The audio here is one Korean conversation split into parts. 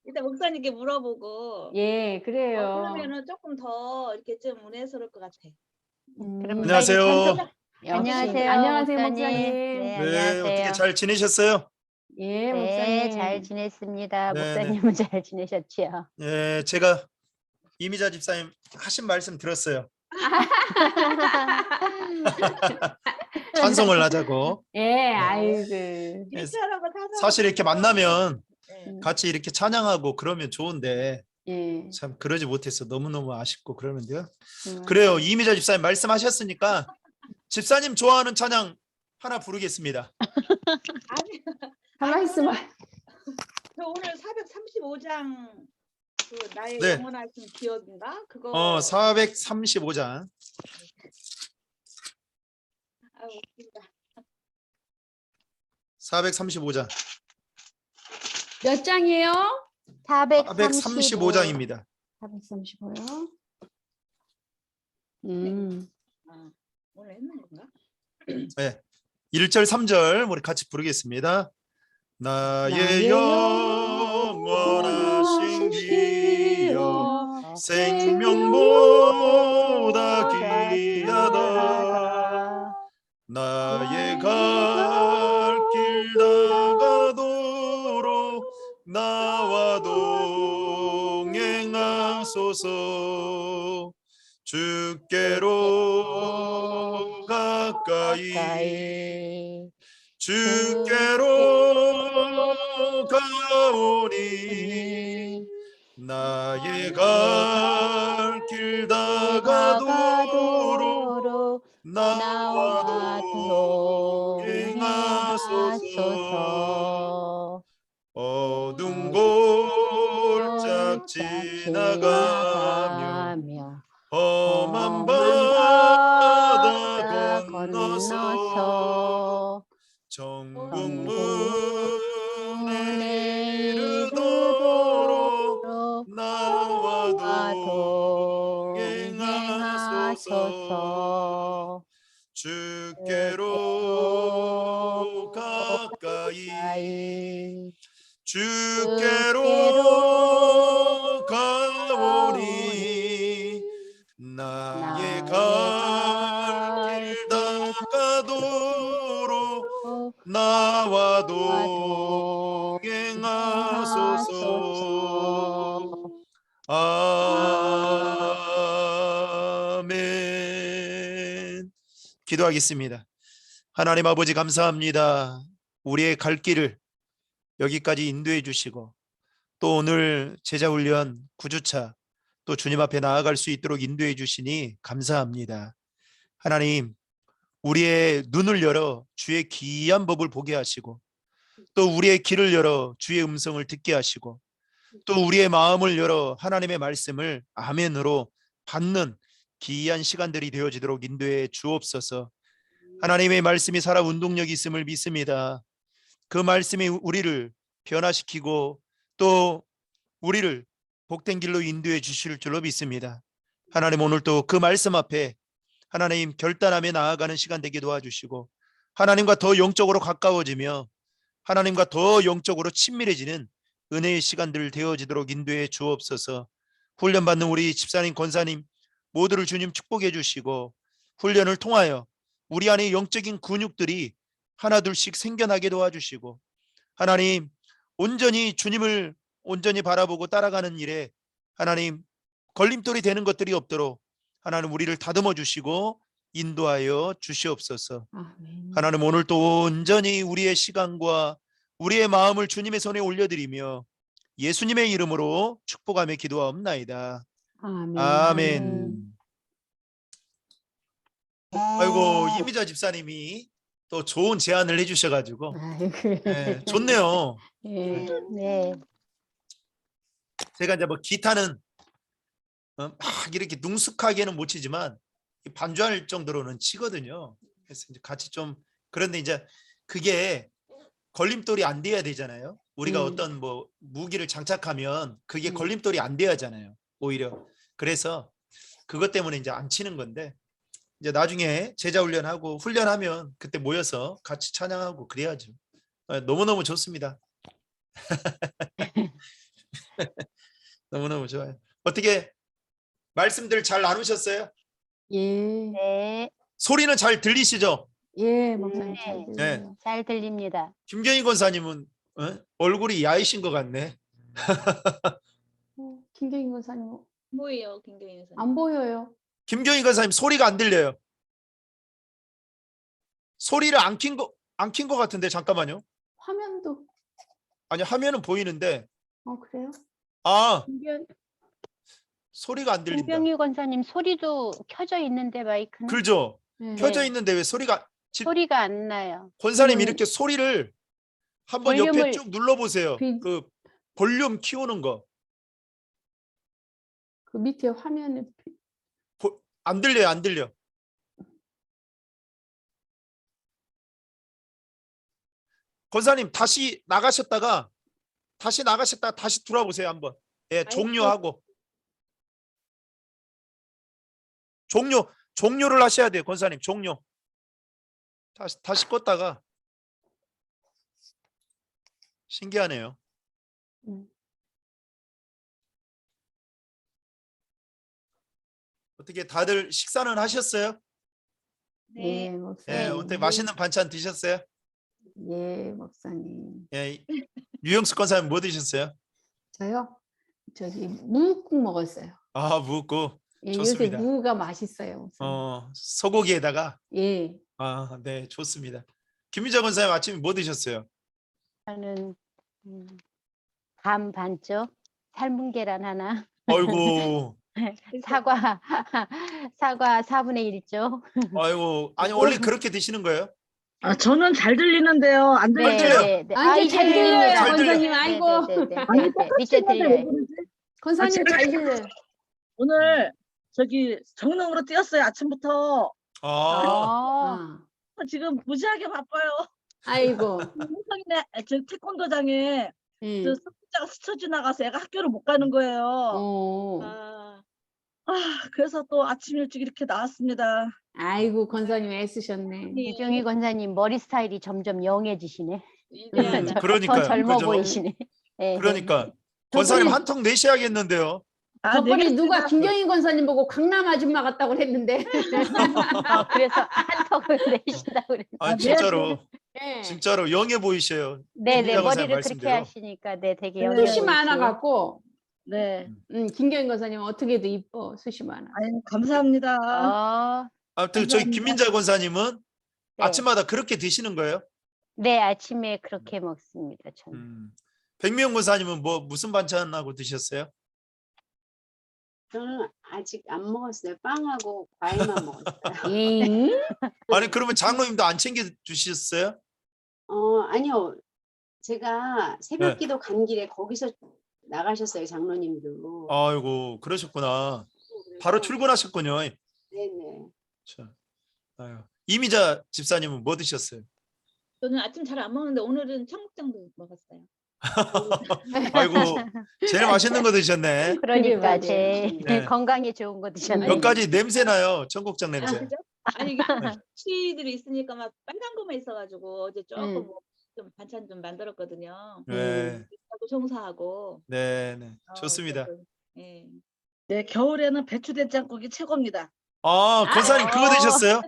일단 목사님께 물어보고. 예, 그래요. 그러면은 조금 더 이렇게 좀 은혜스러울 것 같아. 그럼 안녕하세요. 안녕하세요, 안녕하세요, 목사님. 목사님. 네, 네, 안녕하세요. 어떻게 잘 지내셨어요? 예, 네, 목사님. 잘 지냈습니다. 네네. 목사님은 잘 지내셨지요? 네, 제가 이미자 집사님 하신 말씀 들었어요. 찬송을 하자고. 예, 아이고. 질투하라고 사실 이렇게 만나면 네. 같이 이렇게 찬양하고 그러면 좋은데 예. 참 그러지 못해서 너무너무 아쉽고 그러는데요. 그래요. 이미자 집사님 말씀하셨으니까 집사님 좋아하는 찬양 하나 부르겠습니다. 아니, 가만 있어봐. 저 오늘 435장 그 나의 네. 영원하신 기억인가? 그거. 435장. 아, 웃긴다. 435장. 몇 장이에요? 435장입니다. 435요. 오늘 했는 건가? 네. 1절 3절 우리 같이 부르겠습니다. 나의 영원하신 기여 생명보다 귀하다. 나의 갈 길 다가도록 나와 동행하소서. 주께로 가까이 주께로 가오니 나의 갈 길 다가도록 나와 동행하소서. 어두운 골짝 지나가며 험한 바다 건너서 정국문에 이르도록 나와 동행하소서. 주께로 가까이 주께로 가오니 나의 갈 길 다가도록 나와 동행하소서. 아멘. 기도하겠습니다. 하나님 아버지 감사합니다. 우리의 갈 길을 여기까지 인도해 주시고 또 오늘 제자훈련 9주차 또 주님 앞에 나아갈 수 있도록 인도해 주시니 감사합니다. 하나님, 우리의 눈을 열어 주의 귀한 법을 보게 하시고 또 우리의 귀를 열어 주의 음성을 듣게 하시고 또 우리의 마음을 열어 하나님의 말씀을 아멘으로 받는 귀한 시간들이 되어지도록 인도해 주옵소서. 하나님의 말씀이 살아 운동력이 있음을 믿습니다. 그 말씀이 우리를 변화시키고 또 우리를 복된 길로 인도해 주실 줄로 믿습니다. 하나님, 오늘도 그 말씀 앞에 하나님 결단하며 나아가는 시간 되게 도와주시고 하나님과 더 영적으로 가까워지며 하나님과 더 영적으로 친밀해지는 은혜의 시간들 되어지도록 인도해 주옵소서. 훈련받는 우리 집사님, 권사님 모두를 주님 축복해 주시고 훈련을 통하여 우리 안에 영적인 근육들이 하나둘씩 생겨나게 도와주시고 하나님, 온전히 주님을 온전히 바라보고 따라가는 일에 하나님 걸림돌이 되는 것들이 없도록 하나님 우리를 다듬어 주시고 인도하여 주시옵소서. 아멘. 하나님, 오늘 또 온전히 우리의 시간과 우리의 마음을 주님의 손에 올려드리며 예수님의 이름으로 축복하며 기도하옵나이다. 아멘. 아멘. 아이고, 이미자 집사님이 또 좋은 제안을 해주셔가지고 네, 좋네요. 예. 네. 제가 이제 뭐 기타는 막 이렇게 능숙하게는 못 치지만 반주할 정도로는 치거든요. 그래서 이제 같이 좀, 그런데 이제 그게 걸림돌이 안 돼야 되잖아요. 우리가 어떤 뭐 무기를 장착하면 그게 걸림돌이 안 돼야 하잖아요. 오히려 그래서 그것 때문에 이제 안 치는 건데 이제 나중에 제자 훈련하고 훈련하면 그때 모여서 같이 찬양하고 그래야죠. 너무너무 좋습니다. 너무너무 좋아요. 어떻게 말씀들 잘 나누셨어요? 예. 네, 소리는 잘 들리시죠? 예, 목사님 네. 잘 네. 들려요. 잘 들립니다. 김경희 권사님은 얼굴이 야이신 것 같네. 김경희 권사님 뭐예요, 김경희 선생님? 안 보여요. 김경희 권사님 소리가 안 들려요. 소리를 안 킨 거 같은데 잠깐만요. 화면도. 아니 화면은 보이는데 그래요? 아 김경 소리가 안 들린다. 김병희 권사님 소리도 켜져 있는데 마이크는 그죠? 네. 켜져 있는데 왜 소리가 소리가 안 나요. 권사님 음. 이렇게 소리를 한번 옆에 볼륨을 쭉 눌러보세요. 비- 그 볼륨 키우는 거. 그 밑에 화면에 안 들려요, 안 들려. 권사님 다시 나가셨다가 다시 들어보세요 한번. 예, 종료하고 종료를 하셔야 돼요, 권사님. 종료. 다시 껐다가 신기하네요. 음. 어떻게 다들 식사는 하셨어요? 예, 네. 목사님. 예, 어떻게 맛있는 반찬 드셨어요? 예, 목사님. 예, 유영수 권사님 뭐 드셨어요? 저요? 저기 무국 먹었어요. 아, 묵고. 예, 좋습니다. 요새 무가 맛있어요, 목사님. 소고기에다가. 예. 아, 네, 좋습니다. 김미자 권사님 아침에 뭐 드셨어요? 저는 밤 반쪽 삶은 계란 하나, 아이고, 사과 사과 4분의 1쪽. 아이고, 아니 원래 그렇게 드시는 거예요? 아, 저는 잘 들리는데요. 안 네, 들려요. 네, 네. 완전 이제 잘 들려요, 들립니다. 잘 들려요. 권사님. 아이고. 네, 네, 네, 아니, 네, 네. 밑에 똑같은데 왜 들려요. 그러지? 권사님 제가 잘 들려요. 오늘 저기 정릉으로 뛰었어요. 아침부터. 아, 아, 지금 무지하게 바빠요. 아이고. 홍성이네 저 태권도장에 예. 저 석자가 스쳐 지나가서 애가 학교를 못 가는 거예요. 아, 그래서 또 아침 일찍 이렇게 나왔습니다. 아이고, 권사님 애쓰셨네. 김경희 권사님 머리 스타일이 점점 영해지시네. 이제는 그러니까요. 더 젊어 그죠? 보이시네. 네. 그러니까 권사님 저번에- 한통 내셔야겠는데요. 저번에 네 누가 개째가- 김경희 권사님 보고 강남 아줌마 같다고 그랬는데. 그래서 한턱을 내신다고 그랬는데. 아, 네, 진짜로, 예. 진짜로 영해 보이셔요. 네, 네. 김미자 권사님 머리를 그렇게 말씀대로. 하시니까 네, 되게 네. 영해 숱이 많아갖고. 네. 김경희 권사님 어떻게도 이뻐. 숱이 많아. 아유, 감사합니다. 아무튼 저희 감사합니다. 김민자 권사님은 네. 아침마다 그렇게 드시는 거예요? 네, 아침에 그렇게 먹습니다. 저는. 백미영 권사님은 뭐 무슨 반찬하고 드셨어요? 저는 아직 안 먹었어요. 빵하고 과일만 먹었어요. 잉? 아니 그러면 장로님도 안 챙겨 주셨어요? 아니요. 제가 새벽 네. 기도 간 길에 거기서 나가셨어요. 장로님도. 아이고 그러셨구나. 바로 그래서- 출근하셨군요. 네네. 참. 아유. 이미자 집사님은 뭐 드셨어요? 저는 아침 잘 안 먹는데 오늘은 청국장도 먹었어요. 아이고 제일 맛있는 거 드셨네. 그러니까 맞아요. 제 네. 건강에 좋은 거 드셨네요. 몇 가지 냄새 나요. 청국장 아, 냄새. 그죠? 아니 이게 치들이 있으니까 막 빨간 거만 있어가지고 어제 조금 뭐 좀 반찬 좀 만들었거든요. 네, 하고 송사하고. 네, 네. 좋습니다. 조금, 예. 네, 겨울에는 배추 된장국이 최고입니다. 아, 권사님 그거 드셨어요?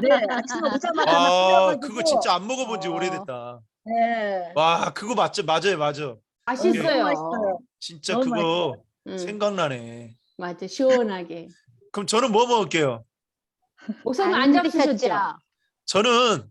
네, 아침에 오자마자 막 아, 끓여가지고. 그거 진짜 안 먹어본 지 어. 오래됐다. 네. 와, 그거 맞죠? 맞아요, 맞아. 맛있어요. 맛있어요. 진짜 너무 그거 맛있어요. 생각나네. 맞아. 시원하게. 그럼 저는 뭐 먹을게요? 목사님 안 잡수셨죠? 드셨죠? 저는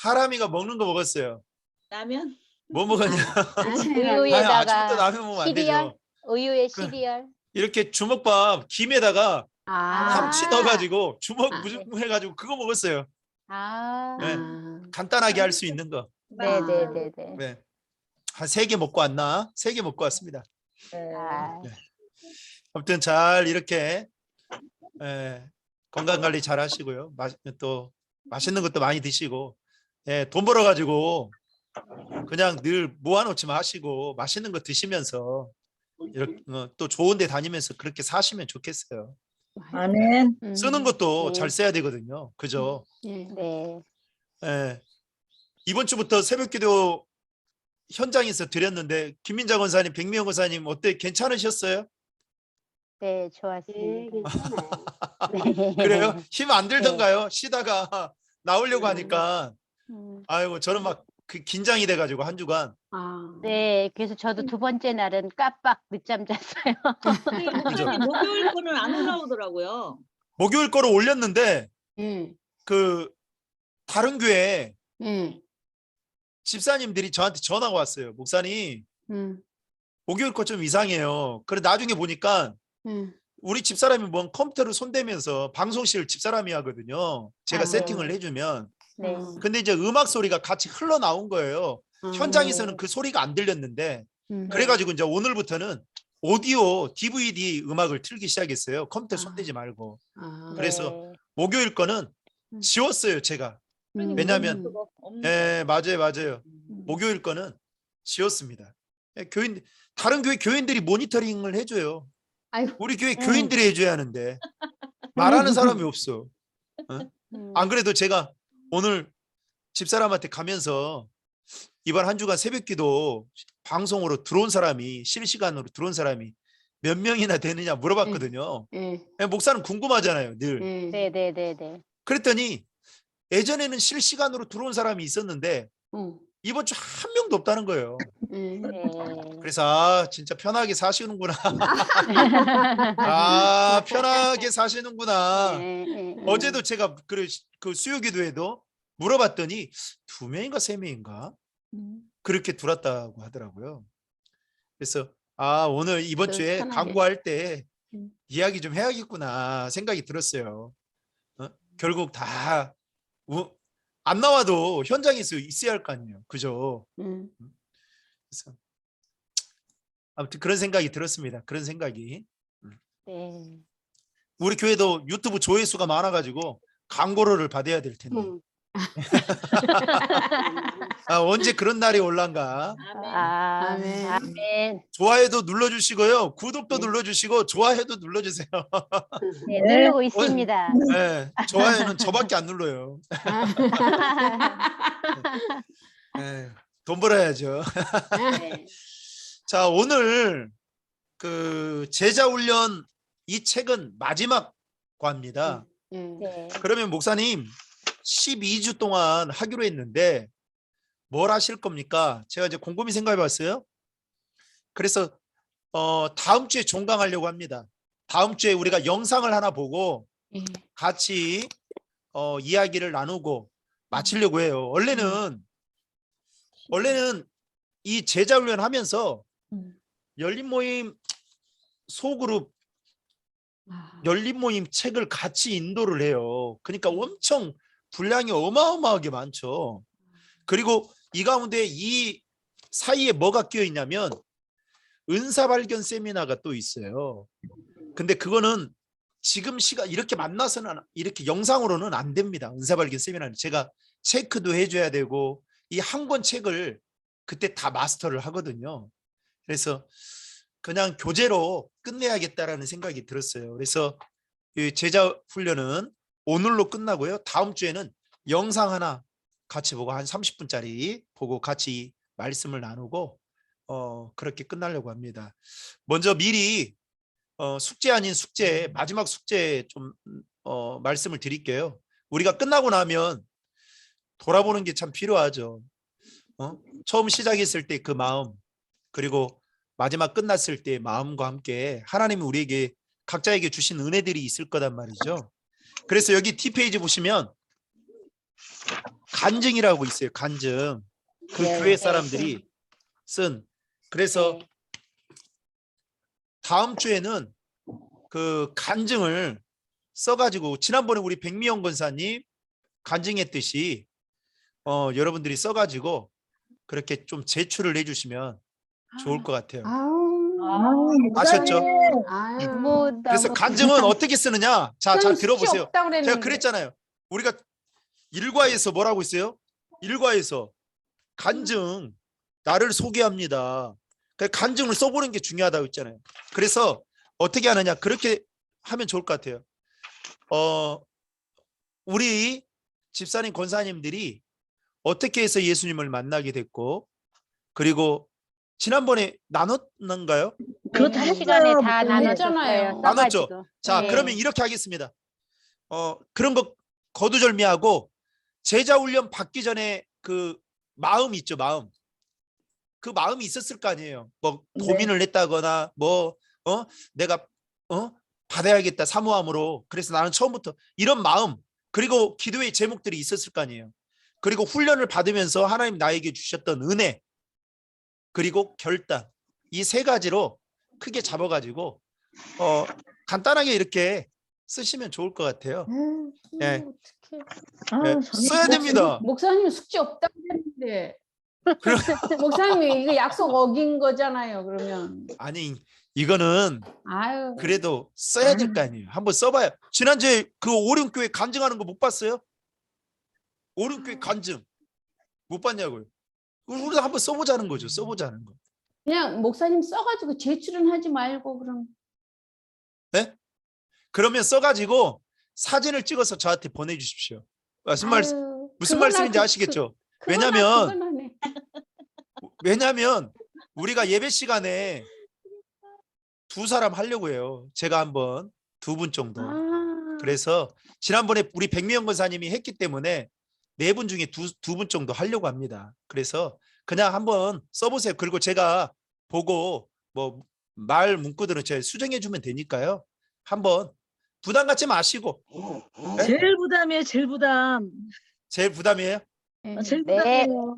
하람이가 먹는 거 먹었어요. 라면? 뭐 먹었냐? 아니에요. 우유에다가 아침부터 라면 먹으면 안 시리얼? 되죠. 우유에 그- 시리얼. 이렇게 주먹밥 김에다가 아. 참치 넣어가지고 주먹 아, 무조건 해가지고 그거 먹었어요. 아, 네. 아. 간단하게 할 수 있는 거. 네, 네, 네, 네. 네. 한 3개 먹고 왔나? 3개 먹고 왔습니다. 네. 아, 아무튼 잘 이렇게 건강 관리 잘 하시고요. 또 맛있는 것도 많이 드시고, 돈 벌어 가지고 그냥 늘 모아놓지 마시고 맛있는 거 드시면서 이렇게 또 좋은 데 다니면서 그렇게 사시면 좋겠어요. 아멘. 쓰는 것도 네. 잘 써야 되거든요. 그죠? 예. 네. 이번 주부터 새벽기도 현장에서 드렸는데 김민자 권사님, 백미영 권사님 어때? 괜찮으셨어요? 네, 예, 좋았습니다. 괜찮아요. 네. 그래요? 힘 안 들던가요? 쉬다가 나오려고 하니까 음, 아이고 저는 막 그 긴장이 돼가지고 한 주간. 아, 네, 그래서 저도 두 번째 날은 깜빡 늦잠 잤어요. 근데 목사님 목요일 거는 안 올라오더라고요. 목요일 거를 올렸는데 예, 그 다른 교회 예, 집사님들이 저한테 전화가 왔어요. 목사님 목요일 거 좀 이상해요. 그래 나중에 보니까 예. 우리 집사람이 뭔 컴퓨터를 손대면서 방송실 집사람이 하거든요. 제가 아, 세팅을 네. 해주면. 네. 근데 이제 음악 소리가 같이 흘러나온 거예요. 현장에서는 그 소리가 안 들렸는데 그래가지고 이제 오늘부터는 오디오 DVD 음악을 틀기 시작했어요. 컴퓨터 손대지 말고. 아, 그래서 네. 목요일 거는 지웠어요, 제가. 왜냐면 그거 없는 예, 맞아요. 목요일 거는 지웠습니다. 예, 교인 다른 교회 교인들이 모니터링을 해줘요. 아이고. 우리 교회 교인들이 해줘야 하는데 말하는 사람이 없어. 안 그래도 제가 오늘 집사람한테 가면서 이번 한 주간 새벽기도 방송으로 들어온 사람이 실시간으로 들어온 사람이 몇 명이나 되느냐 물어봤거든요. 예, 예, 목사는 궁금하잖아요, 늘. 예. 네, 네, 네, 네. 그랬더니 예전에는 실시간으로 들어온 사람이 있었는데 이번 주 한 명도 없다는 거예요. 예. 네. 그래서 아 진짜 편하게 사시는구나. 아 편하게 사시는구나. 네, 어제도 제가 그 수요기도에도 물어봤더니 2명인가 3명인가 그렇게 들었다고 하더라고요. 그래서 아 오늘 이번 그래서 주에 편하게. 광고할 때 음. 이야기 좀 해야겠구나 생각이 들었어요. 결국 다 안 나와도 현장에서 있어야 할 거 아니에요. 그죠? 그래서 아무튼 그런 생각이 들었습니다. 그런 생각이. 네. 우리 교회도 유튜브 조회수가 많아가지고 광고료를 받아야 될 텐데. 아, 언제 그런 날이 올란가. 아멘. 아, 아멘. 아멘. 좋아요도 눌러주시고요. 구독도 네. 눌러주시고 좋아요도 눌러주세요. 네, 누르고 있습니다. 네, 좋아요는 저밖에 안 눌러요. 네, 돈 벌어야죠. 네. 자, 오늘 그 제자훈련 이 책은 마지막 과입니다. 예. 네. 그러면 목사님 12주 동안 하기로 했는데 뭘 하실 겁니까? 제가 이제 곰곰이 생각해 봤어요. 그래서 다음 주에 종강하려고 합니다. 다음 주에 우리가 영상을 하나 보고 예. 같이 이야기를 나누고 마치려고 해요. 원래는 이 제자훈련 하면서 열린 모임 소그룹 아, 열린 모임 책을 같이 인도를 해요. 그러니까 엄청 분량이 어마어마하게 많죠. 그리고 이 가운데 이 사이에 뭐가 끼어 있냐면 은사 발견 세미나가 또 있어요. 근데 그거는 지금 시간 이렇게 만나서는 이렇게 영상으로는 안 됩니다. 은사 발견 세미나는 제가 체크도 해줘야 되고 이 한 권 책을 그때 다 마스터를 하거든요. 그래서 그냥 교재로 끝내야겠다라는 생각이 들었어요. 그래서 이 제자 훈련은 오늘로 끝나고요. 다음 주에는 영상 하나 같이 보고 한 30분짜리 보고 같이 말씀을 나누고 그렇게 끝나려고 합니다. 먼저 미리 숙제 아닌 숙제 마지막 숙제 좀 말씀을 드릴게요. 우리가 끝나고 나면 돌아보는 게 참 필요하죠. 처음 시작했을 때 그 마음 그리고 마지막 끝났을 때 마음과 함께 하나님이 우리에게 각자에게 주신 은혜들이 있을 거단 말이죠. 그래서 여기 T페이지 보시면 간증이라고 있어요. 간증. 그 네, 교회 네, 사람들이 쓴. 그래서 네. 다음 주에는 그 간증을 써가지고 지난번에 우리 백미영 권사님 간증했듯이 여러분들이 써가지고 그렇게 좀 제출을 해주시면 좋을 것 같아요. 아우, 아셨죠? 아유. 뭐, 그래서 너무- 간증은 어떻게 쓰느냐? 자, 잘 들어보세요. 없다 그랬는데. 제가 그랬잖아요. 우리가 일과에서 뭐라고 있어요? 일과에서 간증 나를 소개합니다. 간증을 써보는 게 중요하다고 했잖아요. 그래서 어떻게 하느냐? 그렇게 하면 좋을 것 같아요. 우리 집사님 권사님들이 어떻게 해서 예수님을 만나게 됐고 그리고 지난번에 나눴는가요? 그것도 한 했어요. 시간에 다 목사님. 나눴었어요. 했잖아요. 나눴죠? 써가지고. 자, 네. 그러면 이렇게 하겠습니다. 그런 거 거두절미하고 제자 훈련 받기 전에 그 마음 있죠, 마음. 그 마음이 있었을 거 아니에요. 뭐 네. 고민을 했다거나 뭐 내가 받아야겠다 사모함으로. 그래서 나는 처음부터 이런 마음, 그리고 기도의 제목들이 있었을 거 아니에요. 그리고 훈련을 받으면서 하나님 나에게 주셨던 은혜, 그리고 결단, 이 세 가지로 크게 잡아가지고 간단하게 이렇게 쓰시면 좋을 것 같아요. 예. 어떡해. 예, 써야 됩니다. 목사님 숙제 없다고 했는데. 그럼- 목사님이 이거 약속 어긴 거잖아요, 그러면. 아니 이거는 아유. 그래도 써야 될 거 아니에요. 한번 써봐요. 지난주에 그 오륜교회 간증하는 거 못 봤어요? 오륜교회 간증 못 봤냐고요? 우리도 한번 써보자는 거죠. 써보자는 거. 그냥 목사님 써가지고 제출은 하지 말고 그럼. 그러면 써가지고 사진을 찍어서 저한테 보내주십시오. 무슨 아유, 무슨 그거나 말씀인지 아시겠죠? 그거나 왜냐면 그거나 네. 왜냐면 우리가 예배 시간에 두 사람 하려고 해요. 제가 한번 두 분 정도. 아, 그래서 지난번에 우리 백미영 권사님이 했기 때문에 네 분 중에 두 분 정도 하려고 합니다. 그래서 그냥 한번 써보세요. 그리고 제가 보고 뭐 말 문구들은 제가 수정해 주면 되니까요. 한번 부담 갖지 마시고. 네? 제일 부담이에요. 제일 부담. 제일 부담이에요? 네. 제일 네. 부담이에요.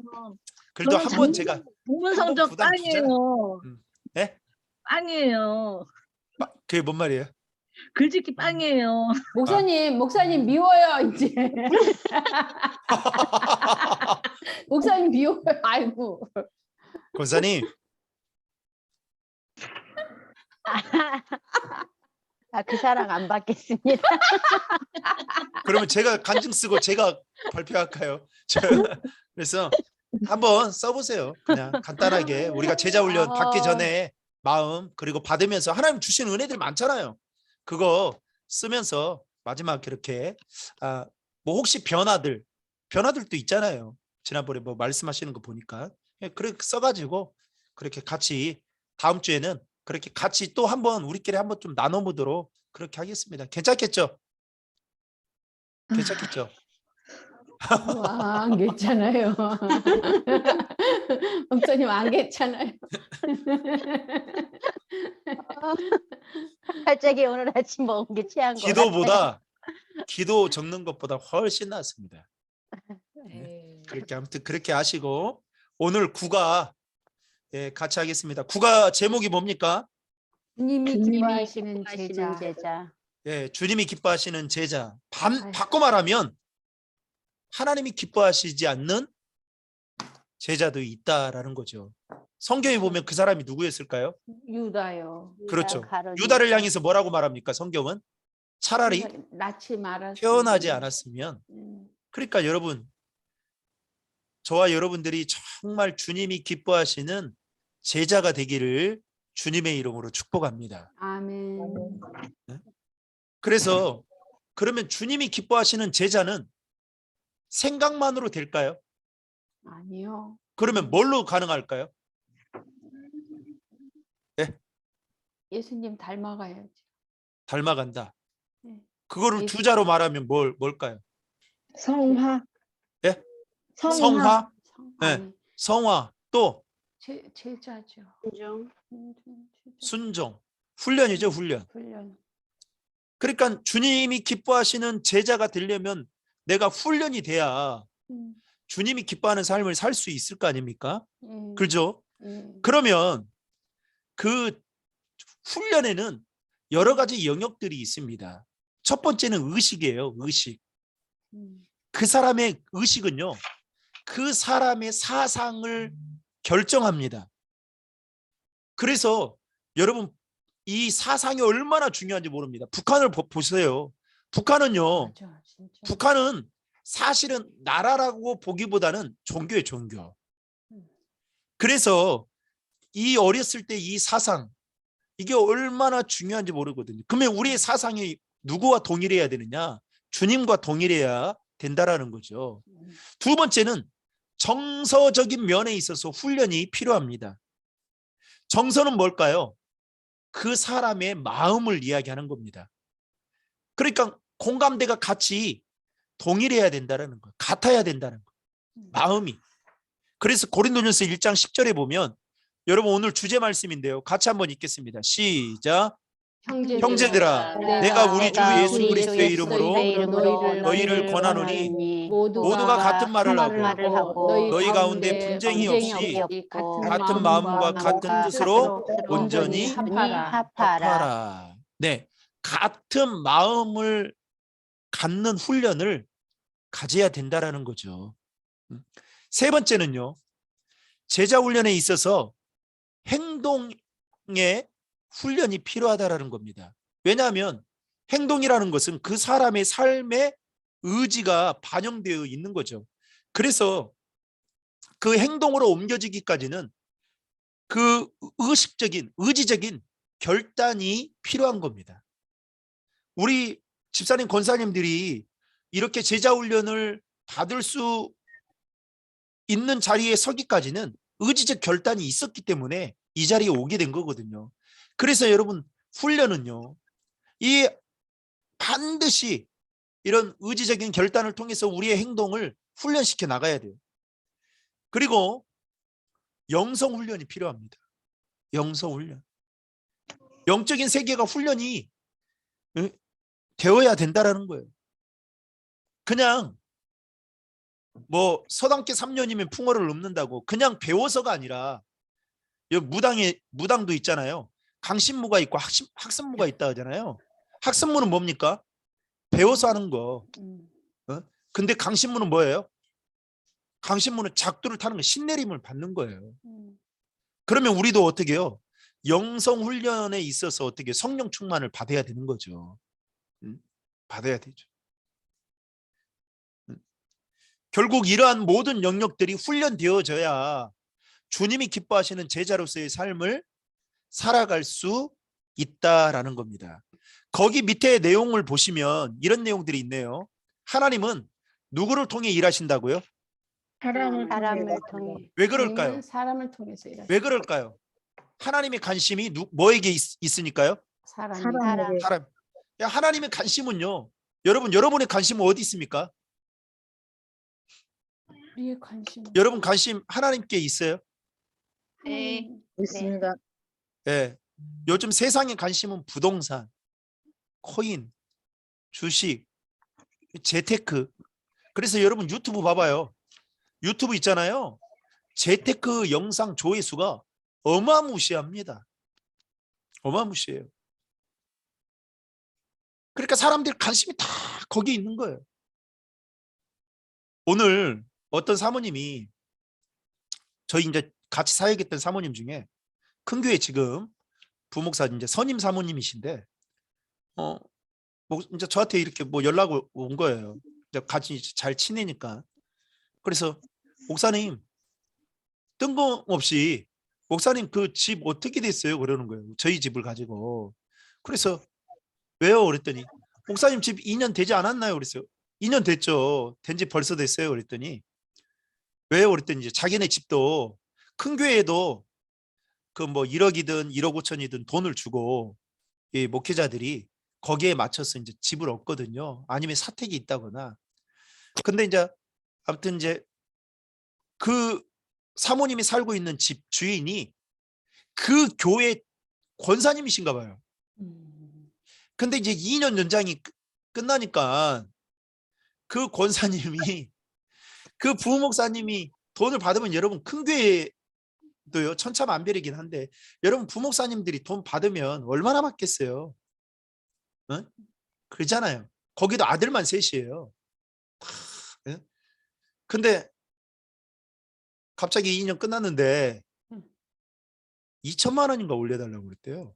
그래도 저는 한번 제가 공문 한번 성적 부담 빵이에요. 네? 빵이에요. 그게 뭔 말이에요? 글짓기 빵이에요. 목사님 미워요 이제. 목사님 미워요. 아이고. 권사님 그 사랑 안 받겠습니다. 그러면 제가 간증 쓰고 제가 발표할까요? 그래서 한번 써보세요. 그냥 간단하게 우리가 제자 훈련 받기 전에 마음, 그리고 받으면서 하나님 주시는 은혜들 많잖아요. 그거 쓰면서 마지막 이렇게 뭐 혹시 변화들도 있잖아요. 지난번에 뭐 말씀하시는 거 보니까 그렇게 써가지고 그렇게 같이 다음 주에는 그렇게 같이 또 한번 우리끼리 한번 좀 나눠보도록 그렇게 하겠습니다. 괜찮겠죠? 괜찮겠죠? 와, 안 괜찮아요. 목사님 안 괜찮아요. 갑자기 오늘 아침 먹은 게 취한 거 기도 적는 것보다 훨씬 낫습니다. 네. 그렇게 아무튼 그렇게 하시고 오늘 국아 같이 하겠습니다. 국아 제목이 뭡니까? 주님이 기뻐하시는 하시는 제자. 제자. 주님이 기뻐하시는 제자. 아유. 바꿔 말하면 하나님이 기뻐하시지 않는 제자도 있다라는 거죠. 성경에 보면 그 사람이 누구였을까요? 유다요. 그렇죠. 가론이요. 유다를 향해서 뭐라고 말합니까? 성경은 차라리 낳지 말았. 태어나지 않았으면. 그러니까 여러분, 저와 여러분들이 정말 주님이 기뻐하시는 제자가 되기를 주님의 이름으로 축복합니다. 아멘. 그래서 그러면 주님이 기뻐하시는 제자는 생각만으로 될까요? 아니요. 그러면 뭘로 가능할까요? 예수님 닮아가야지. 닮아간다. 네. 그거를 두 자로 말하면 뭘까요? 성화. 예? 성화. 성화, 네. 아니, 성화, 또 제자죠. 인정. 순종, 훈련이죠, 훈련. 훈련. 그러니까 주님이 기뻐하시는 제자가 되려면 내가 훈련이 돼야 주님이 기뻐하는 삶을 살 수 있을 거 아닙니까? 그렇죠? 그러면 그 훈련에는 여러 가지 영역들이 있습니다. 첫 번째는 의식이에요. 의식. 그 사람의 의식은요, 그 사람의 사상을 결정합니다. 그래서 여러분, 이 사상이 얼마나 중요한지 모릅니다. 북한을 보세요. 북한은요, 맞아, 진짜. 북한은 사실은 나라라고 보기보다는 종교예요, 종교. 그래서 이 어렸을 때 이 사상, 이게 얼마나 중요한지 모르거든요. 그러면 우리의 사상이 누구와 동일해야 되느냐? 주님과 동일해야 된다라는 거죠. 두 번째는 정서적인 면에 있어서 훈련이 필요합니다. 정서는 뭘까요? 그 사람의 마음을 이야기하는 겁니다. 그러니까 공감대가 같이 동일해야 된다는 거, 같아야 된다는 거. 마음이. 그래서 고린도전서 1장 10절에 보면 여러분 오늘 주제 말씀인데요. 같이 한번 읽겠습니다. 시작. 형제들아, 내가 우리 주 예수 그리스도의 이름으로 너희를 권하노니 모두가 같은 말을 하고 너희 가운데 분쟁이 없이 같은 마음과 같은 뜻으로 온전히 합하라. 네, 같은 마음을 갖는 훈련을 가져야 된다라는 거죠. 세 번째는요, 제자 훈련에 있어서 행동의 훈련이 필요하다라는 겁니다. 왜냐하면 행동이라는 것은 그 사람의 삶의 의지가 반영되어 있는 거죠. 그래서 그 행동으로 옮겨지기까지는 그 의지적인 결단이 필요한 겁니다. 우리 집사님, 권사님들이 이렇게 제자 훈련을 받을 수 있는 자리에 서기까지는 의지적 결단이 있었기 때문에 이 자리에 오게 된 거거든요. 그래서 여러분 훈련은요, 이 반드시 이런 의지적인 결단을 통해서 우리의 행동을 훈련시켜 나가야 돼요. 그리고 영성 훈련이 필요합니다. 영성 훈련. 영적인 세계가 훈련이 되어야 된다라는 거예요. 그냥 뭐 서당계 3년이면 풍어를 넘는다고 그냥 배워서가 아니라, 여기 무당도 있잖아요. 강신무가 있고 학습무가 있다 하잖아요. 학습무는 뭡니까? 배워서 하는 거. 근데 강신무는 뭐예요? 강신무는 작두를 타는 거, 신내림을 받는 거예요. 그러면 우리도 어떻게 해요? 영성 훈련에 있어서 어떻게 성령 충만을 받아야 되는 거죠. 받아야 되죠. 결국 이러한 모든 영역들이 훈련되어져야 주님이 기뻐하시는 제자로서의 삶을 살아갈 수 있다라는 겁니다. 거기 밑에 내용을 보시면 이런 내용들이 있네요. 하나님은 누구를 통해 일하신다고요? 사람을 통해. 왜 그럴까요? 사람을 통해서 일하죠. 왜 그럴까요? 하나님의 관심이 뭐에게 있으니까요? 사람. 사람. 하나님의 관심은요, 여러분의 관심은 어디 있습니까? 우리의 관심. 여러분 관심 하나님께 있어요? 네. 있습니다. 네. 요즘 세상의 관심은 부동산, 코인, 주식, 재테크. 그래서 여러분 유튜브 봐봐요. 유튜브 있잖아요. 재테크 영상 조회수가 어마무시합니다. 어마무시해요. 그러니까 사람들 관심이 다 거기 있는 거예요. 오늘 어떤 사모님이, 저희 이제 같이 사역했던 사모님 중에 큰 교회 지금 부목사 이제 선임 사모님이신데, 뭐 이제 저한테 이렇게 뭐 연락을 온 거예요. 이제 같이 잘 지내니까. 그래서 목사님, 뜬금없이 목사님 그 집 어떻게 됐어요? 그러는 거예요. 저희 집을 가지고. 그래서 왜요? 그랬더니 목사님 집 2년 되지 않았나요? 그랬어요. 2년 됐죠. 된 지 벌써 됐어요. 그랬더니 왜요? 그랬더니 이제 자기네 집도 큰 교회에도 그 뭐 1억이든 1억 5천이든 돈을 주고 이 목회자들이 거기에 맞춰서 이제 집을 얻거든요. 아니면 사택이 있다거나. 근데 이제 아무튼 이제 그 사모님이 살고 있는 집 주인이 그 교회 권사님이신가 봐요. 근데 이제 2년 연장이 끝나니까 그 권사님이, 그 부목사님이 돈을 받으면, 여러분 큰 교회도요 천차만별이긴 한데, 여러분 부목사님들이 돈 받으면 얼마나 받겠어요? 응? 그러잖아요. 거기도 아들만 셋이에요. 응? 근데 갑자기 2년 끝났는데 2천만 원인가 올려달라고 그랬대요.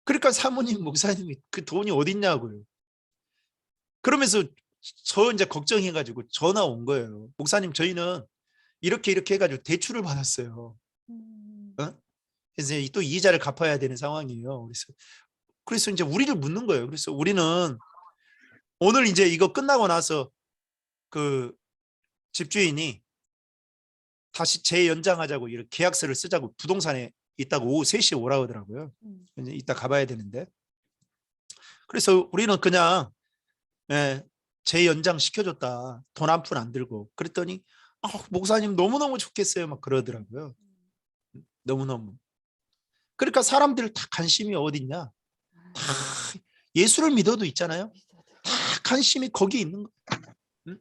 그러니까 사모님, 목사님이 그 돈이 어딨냐고요. 그러면서 저 이제 걱정해가지고 전화 온 거예요. 목사님, 저희는 이렇게 해가지고 대출을 받았어요. 그래서 또 이자를 갚아야 되는 상황이에요. 그래서 이제 우리를 묻는 거예요. 그래서 우리는 오늘 이제 이거 끝나고 나서 그 집주인이 다시 재연장하자고 이렇게 계약서를 쓰자고 부동산에 있다가 오후 3시에 오라고 하더라고요. 이제 이따 가봐야 되는데. 그래서 우리는 그냥 재연장 시켜줬다. 돈 한 푼 안 들고. 그랬더니 목사님 너무너무 좋겠어요. 막 그러더라고요. 너무너무. 그러니까 사람들 다 관심이 어딨냐? 다 예수를 믿어도 있잖아요. 다 관심이 거기에 있는 거예요. 응?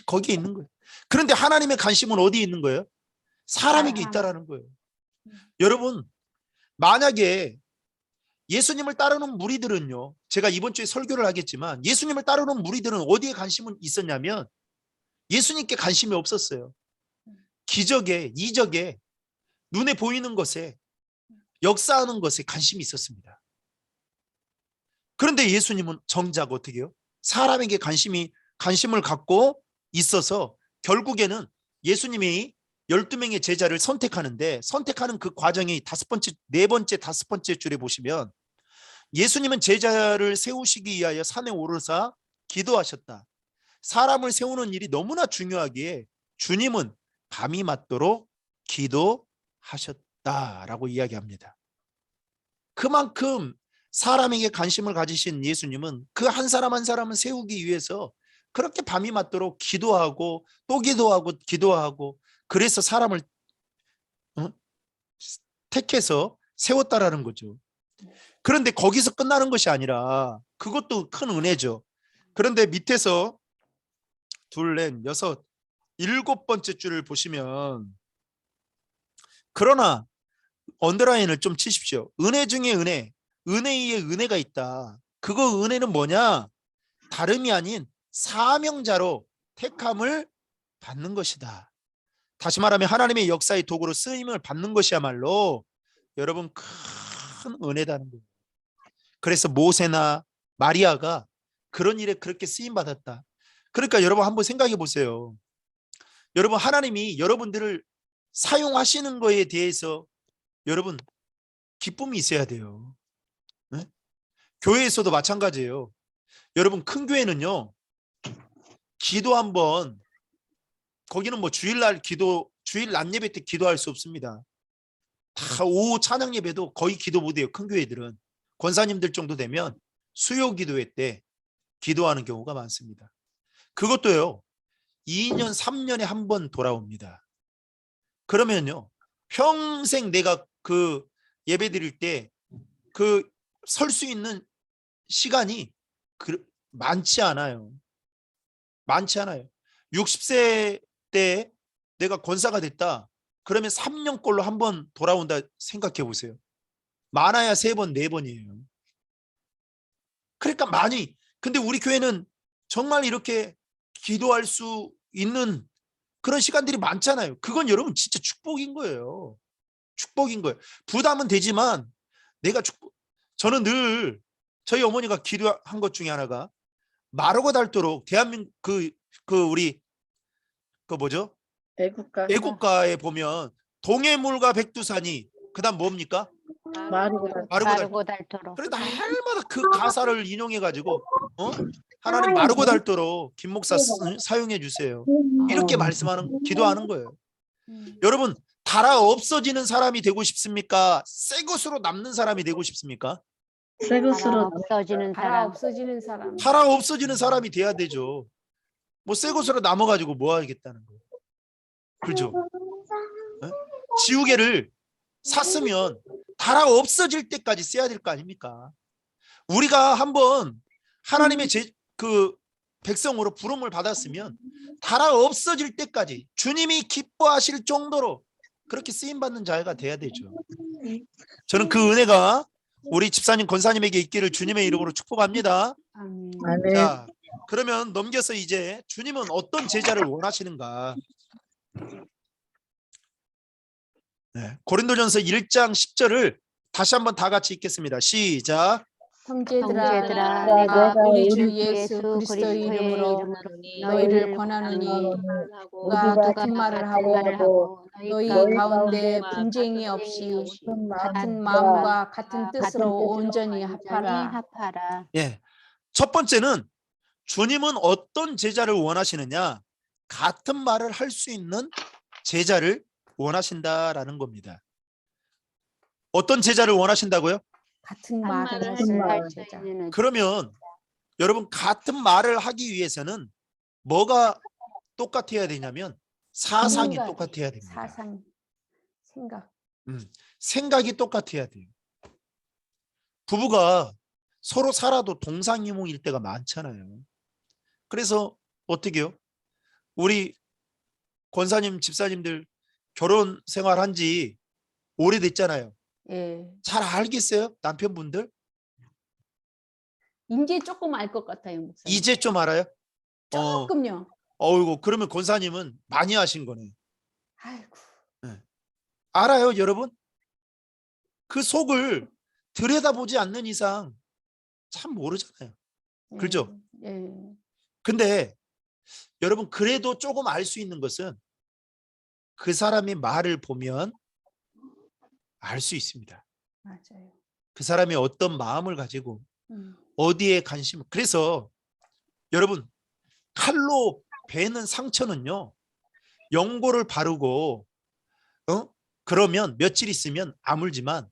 거기에 있는 거예요. 그런데 하나님의 관심은 어디에 있는 거예요? 사람에게 있다라는 거예요. 여러분, 만약에 예수님을 따르는 무리들은요, 제가 이번 주에 설교를 하겠지만 예수님을 따르는 무리들은 어디에 관심은 있었냐면 예수님께 관심이 없었어요. 기적에, 이적에, 눈에 보이는 것에, 역사하는 것에 관심이 있었습니다. 그런데 예수님은 정작 어떻게 해요? 사람에게 관심을 갖고 있어서 결국에는 예수님이 12명의 제자를 선택하는데, 선택하는 그 과정이 네 번째, 다섯 번째 줄에 보시면 예수님은 제자를 세우시기 위하여 산에 오르사 기도하셨다. 사람을 세우는 일이 너무나 중요하기에 주님은 밤이 맞도록 기도하셨다라고 이야기합니다. 그만큼 사람에게 관심을 가지신 예수님은 그 한 사람 한 사람을 세우기 위해서 그렇게 밤이 맞도록 기도하고 또 기도하고 그래서 사람을 택해서 세웠다라는 거죠. 그런데 거기서 끝나는 것이 아니라 그것도 큰 은혜죠. 그런데 밑에서 둘, 넷, 여섯, 7번째 줄을 보시면 그러나 언더라인을 좀 치십시오. 은혜 중에 은혜, 은혜 위에 은혜가 있다. 그거 은혜는 뭐냐? 다름이 아닌 사명자로 택함을 받는 것이다. 다시 말하면 하나님의 역사의 도구로 쓰임을 받는 것이야말로 여러분 큰 은혜다는 거예요. 그래서 모세나 마리아가 그런 일에 그렇게 쓰임 받았다. 그러니까 여러분 한번 생각해 보세요. 여러분 하나님이 여러분들을 사용하시는 거에 대해서 여러분 기쁨이 있어야 돼요. 네? 교회에서도 마찬가지예요. 여러분 큰 교회는요, 기도 한번, 거기는 뭐 주일날 낮 예배 때 기도할 수 없습니다. 다 오후 찬양 예배도 거의 기도 못해요. 큰 교회들은 권사님들 정도 되면 수요 기도회 때 기도하는 경우가 많습니다. 그것도요 2년 3년에 한 번 돌아옵니다. 그러면요 평생 내가 그 예배 드릴 때 그 설 수 있는 시간이 많지 않아요. 많지 않아요. 60세 때 내가 권사가 됐다. 그러면 3년꼴로 한 번 돌아온다 생각해 보세요. 많아야 3번, 4번이에요. 그러니까 근데 우리 교회는 정말 이렇게 기도할 수 있는 그런 시간들이 많잖아요. 그건 여러분 진짜 축복인 거예요. 축복인 거예요. 부담은 되지만 저는 늘 저희 어머니가 기도한 것 중에 하나가 마르고 닳도록 대한민국 우리 뭐죠? 애국가에 보면 동해물과 백두산이 그다음 뭡니까? 마르고 마르고 닳도록. 그래 날마다 그 가사를 인용해 가지고 하나님 마르고 닳도록 김 목사 사용해 주세요. 이렇게 기도하는 거예요. 여러분 달아 없어지는 사람이 되고 싶습니까? 새 것으로 남는 사람이 되고 싶습니까? 새 것으로 없어지는 달아 사람. 없어지는 사람. 달아 없어지는 사람이 돼야 되죠. 뭐 새 것으로 남아가지고 뭐 하겠다는 거예요. 그렇죠? 지우개를 샀으면 달아 없어질 때까지 써야 될 거 아닙니까? 우리가 한번 하나님의 백성으로 부름을 받았으면 달아 없어질 때까지 주님이 기뻐하실 정도로 그렇게 쓰임받는 자가 돼야 되죠. 저는 그 은혜가 우리 집사님 권사님에게 있기를 주님의 이름으로 축복합니다. 아멘. 자, 그러면 넘겨서 이제 주님은 어떤 제자를 원하시는가? 네, 고린도전서 1장 10절을 다시 한번 다 같이 읽겠습니다. 시작. 형제들아, 내가 우리 주 우리 예수 그리스도의 이름으로 너희를 너희를 권하노니 하고 누가 같은 말을 하고 너희 가운데 가운데 분쟁이 없이 같은 같은 마음과 같은 뜻으로 온전히 합하라. 합하라. 예, 첫 번째는 주님은 어떤 제자를 원하시느냐? 같은 말을 할 수 있는 제자를 원하신다라는 겁니다. 어떤 제자를 원하신다고요? 같은 말을 말을 할 할 수 수 있는 수 제자. 있는 그러면 여러분 같은 말을 하기 위해서는 뭐가 똑같아야 되냐면 사상이 생각이, 똑같아야 됩니다. 사상, 생각. 생각이 똑같아야 돼요. 부부가 서로 살아도 동상이몽일 때가 많잖아요. 그래서 어떻게 해요? 우리 권사님, 집사님들 결혼 생활한 지 오래됐잖아요. 예. 잘 알겠어요? 남편분들? 이제 조금 알 것 같아요, 목사님. 이제 좀 알아요? 조금요. 어이구, 그러면 권사님은 많이 하신 거네. 아이고. 알아요, 여러분? 그 속을 들여다보지 않는 이상 참 모르잖아요. 예, 그죠? 예. 근데 여러분 그래도 조금 알 수 있는 것은 그 사람의 말을 보면 알 수 있습니다. 맞아요. 그 사람이 어떤 마음을 가지고 음. 어디에 관심. 그래서 여러분 칼로 베는 상처는요. 연고를 바르고 그러면 며칠 있으면 아물지만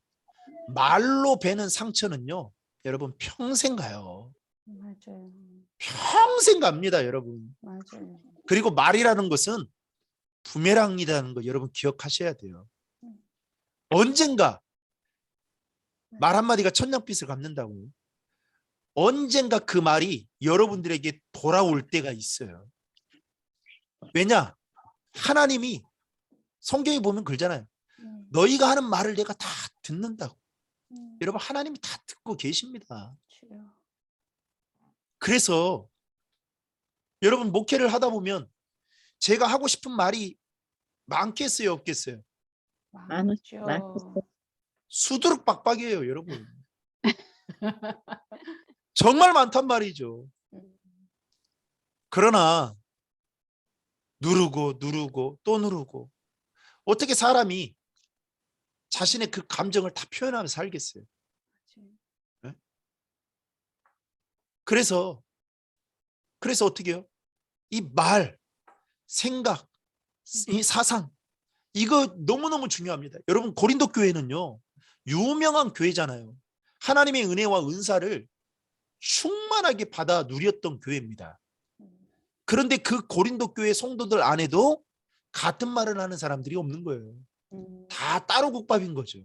말로 베는 상처는요. 여러분 평생 가요. 맞아요. 평생 갑니다, 여러분. 맞아요. 그리고 말이라는 것은 부메랑이라는 거 여러분 기억하셔야 돼요. 언젠가 말 한마디가 천냥빚을 갚는다고. 언젠가 그 말이 여러분들에게 돌아올 때가 있어요. 왜냐? 하나님이 성경에 보면 그러잖아요. 너희가 하는 말을 내가 다 듣는다고. 여러분 하나님이 다 듣고 계십니다. 주여. 그래서 여러분 목회를 하다 보면 제가 하고 싶은 말이 많겠어요, 없겠어요? 많죠. 수두룩 빡빡이에요, 여러분. 정말 많단 말이죠. 그러나 누르고 또 누르고 어떻게 사람이 자신의 그 감정을 다 표현하며 살겠어요? 네? 그래서 어떻게 해요? 이 말, 생각, 이 사상 이거 너무너무 중요합니다. 여러분 고린도 교회는요. 유명한 교회잖아요. 하나님의 은혜와 은사를 충만하게 받아 누렸던 교회입니다. 그런데 그 고린도 교회 성도들 안에도 같은 말을 하는 사람들이 없는 거예요. 다 따로 국밥인 거죠.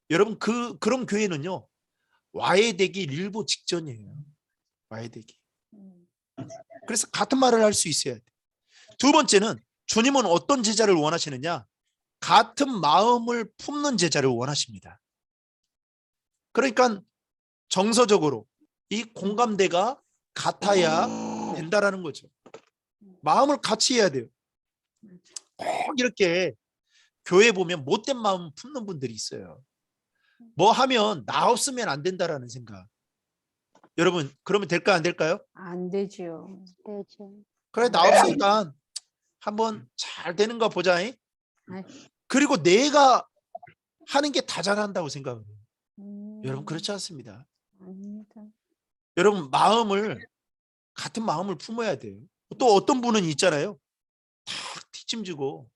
여러분 그런 교회는요. 와해되기 일보 직전이에요. 와해되기. 그래서 같은 말을 할 수 있어야 돼. 두 번째는 주님은 어떤 제자를 원하시느냐? 같은 마음을 품는 제자를 원하십니다. 그러니까 정서적으로 이 공감대가 같아야 된다라는 거죠. 마음을 같이 해야 돼요. 꼭 이렇게 교회 보면 못된 마음 품는 분들이 있어요. 뭐 하면 나 없으면 안 된다라는 생각. 여러분 그러면 될까요, 안 될까요? 안 되죠. 되죠. 그래 나 없으니까 한번 잘 되는 거 보자. 그리고 내가 하는 게 다 잘한다고 생각해요. 여러분 그렇지 않습니다. 아닙니다. 여러분 같은 마음을 품어야 돼요. 또 어떤 분은 있잖아요. 탁 뒷짐지고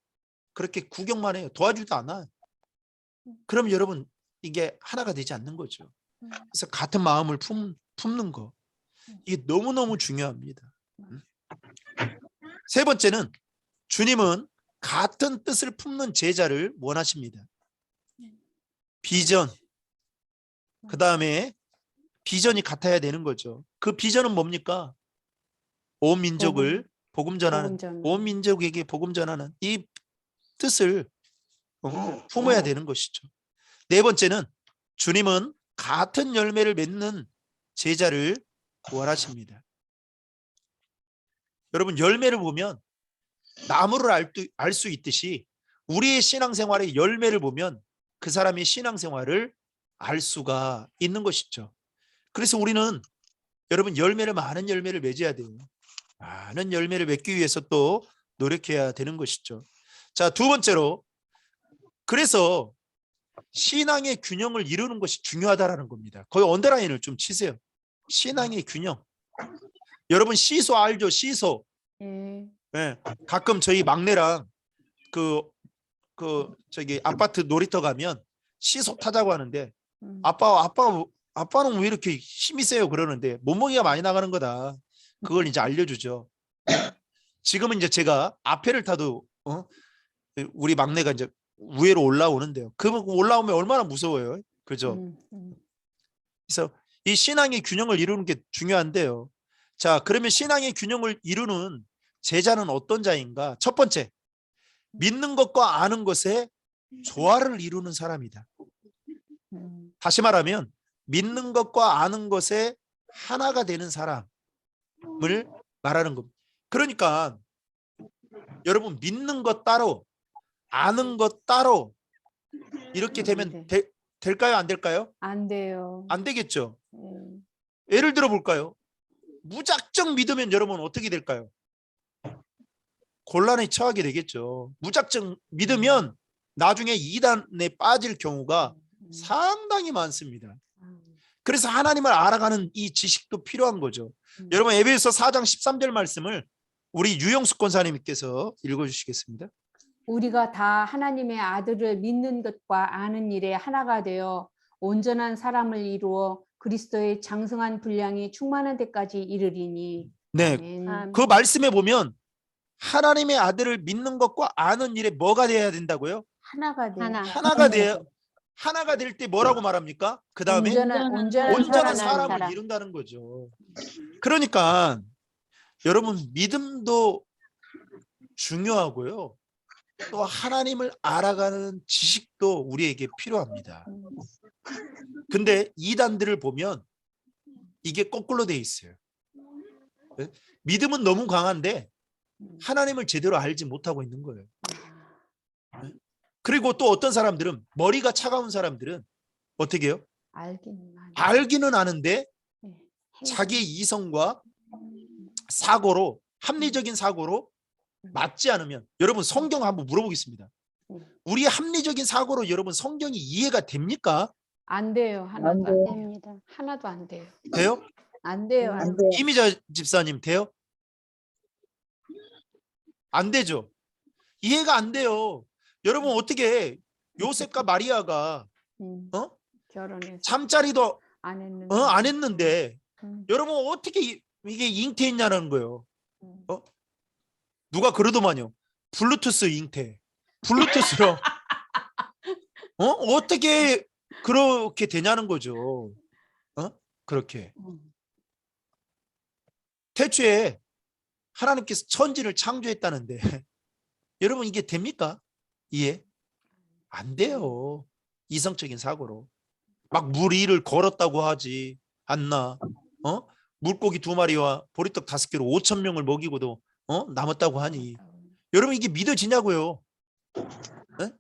그렇게 구경만 해요. 도와주지도 않아. 그럼 여러분 이게 하나가 되지 않는 거죠. 그래서 같은 마음을 품는 거 이게 너무너무 중요합니다. 세 번째는 주님은 같은 뜻을 품는 제자를 원하십니다. 비전, 그 다음에 비전이 같아야 되는 거죠. 그 비전은 뭡니까? 온 민족을 복음 전하는, 온 민족에게 복음 전하는 이 뜻을 품어야 되는 것이죠. 네 번째는 주님은 같은 열매를 맺는 제자를 원하십니다. 여러분 열매를 보면 나무를 알 수 있듯이 우리의 신앙생활의 열매를 보면 그 사람의 신앙생활을 알 수가 있는 것이죠. 그래서 우리는 여러분 많은 열매를 맺어야 돼요. 많은 열매를 맺기 위해서 또 노력해야 되는 것이죠. 자, 두 번째로 그래서 신앙의 균형을 이루는 것이 중요하다라는 겁니다. 거의 언더라인을 좀 치세요. 신앙의 균형. 여러분 시소 알죠? 시소. 예. 예, 가끔 저희 막내랑 그 저기 아파트 놀이터 가면 시소 타자고 하는데 아빠는 왜 이렇게 힘이 세요 그러는데 몸무게가 많이 나가는 거다. 그걸 이제 알려주죠. 지금은 이제 제가 앞에를 타도 우리 막내가 이제 위로 올라오는데요. 그러면 올라오면 얼마나 무서워요. 그죠? 그래서 이 신앙의 균형을 이루는 게 중요한데요. 자, 그러면 신앙의 균형을 이루는 제자는 어떤 자인가? 첫 번째, 믿는 것과 아는 것에 조화를 이루는 사람이다. 다시 말하면 믿는 것과 아는 것에 하나가 되는 사람을 말하는 겁니다. 그러니까 여러분 믿는 것 따로 아는 것 따로 이렇게 되면 될까요? 안 될까요? 안 돼요. 안 되겠죠. 네. 예를 들어 볼까요? 무작정 믿으면 여러분 어떻게 될까요? 곤란에 처하게 되겠죠. 무작정 믿으면 나중에 이단에 빠질 경우가 상당히 많습니다. 그래서 하나님을 알아가는 이 지식도 필요한 거죠. 여러분 에베소 4장 13절 말씀을 우리 유영숙 권사님께서 읽어주시겠습니다. 우리가 다 하나님의 아들을 믿는 것과 아는 일에 하나가 되어 온전한 사람을 이루어 그리스도의 장성한 분량이 충만한 데까지 이르리니. 네, 아멘. 그 말씀에 보면 하나님의 아들을 믿는 것과 아는 일에 뭐가 돼야 된다고요? 하나가 돼요. 하나가 돼요. 하나가 될 때 뭐라고 말합니까? 그 다음에 온전한 사람을 사람. 이룬다는 거죠. 그러니까 여러분 믿음도 중요하고요. 또 하나님을 알아가는 지식도 우리에게 필요합니다. 근데 이단들을 보면 이게 거꾸로 돼 있어요. 믿음은 너무 강한데 하나님을 제대로 알지 못하고 있는 거예요. 그리고 또 어떤 사람들은 머리가 차가운 사람들은 어떻게 해요? 알기는 아는데 자기의 이성과 사고로 합리적인 사고로 맞지 않으면 여러분 성경 한번 물어보겠습니다. 우리 합리적인 사고로 여러분 성경이 이해가 됩니까? 안 돼요. 하나도 안 돼요. 됩니다. 하나도 안 돼요. 돼요? 안 돼요. 안 안 돼요. 돼요. 이미자 집사님 돼요? 안 되죠. 이해가 안 돼요. 여러분 어떻게 요셉과 마리아가 결혼해서 잠자리도 안 했는데. 안 했는데 음. 여러분 어떻게 이게 잉태했냐는 거예요. 누가 그러더만요. 블루투스 잉태. 블루투스로 어떻게 그렇게 되냐는 거죠. 그렇게. 태초에 하나님께서 천지를 창조했다는데 여러분 이게 됩니까? 이해? 안 돼요. 이성적인 사고로. 막 물 위를 걸었다고 하지 않나? 물고기 2마리와 보리떡 5개로 5,000명을 먹이고도 남았다고 하니 여러분 이게 믿어지냐고요? 네?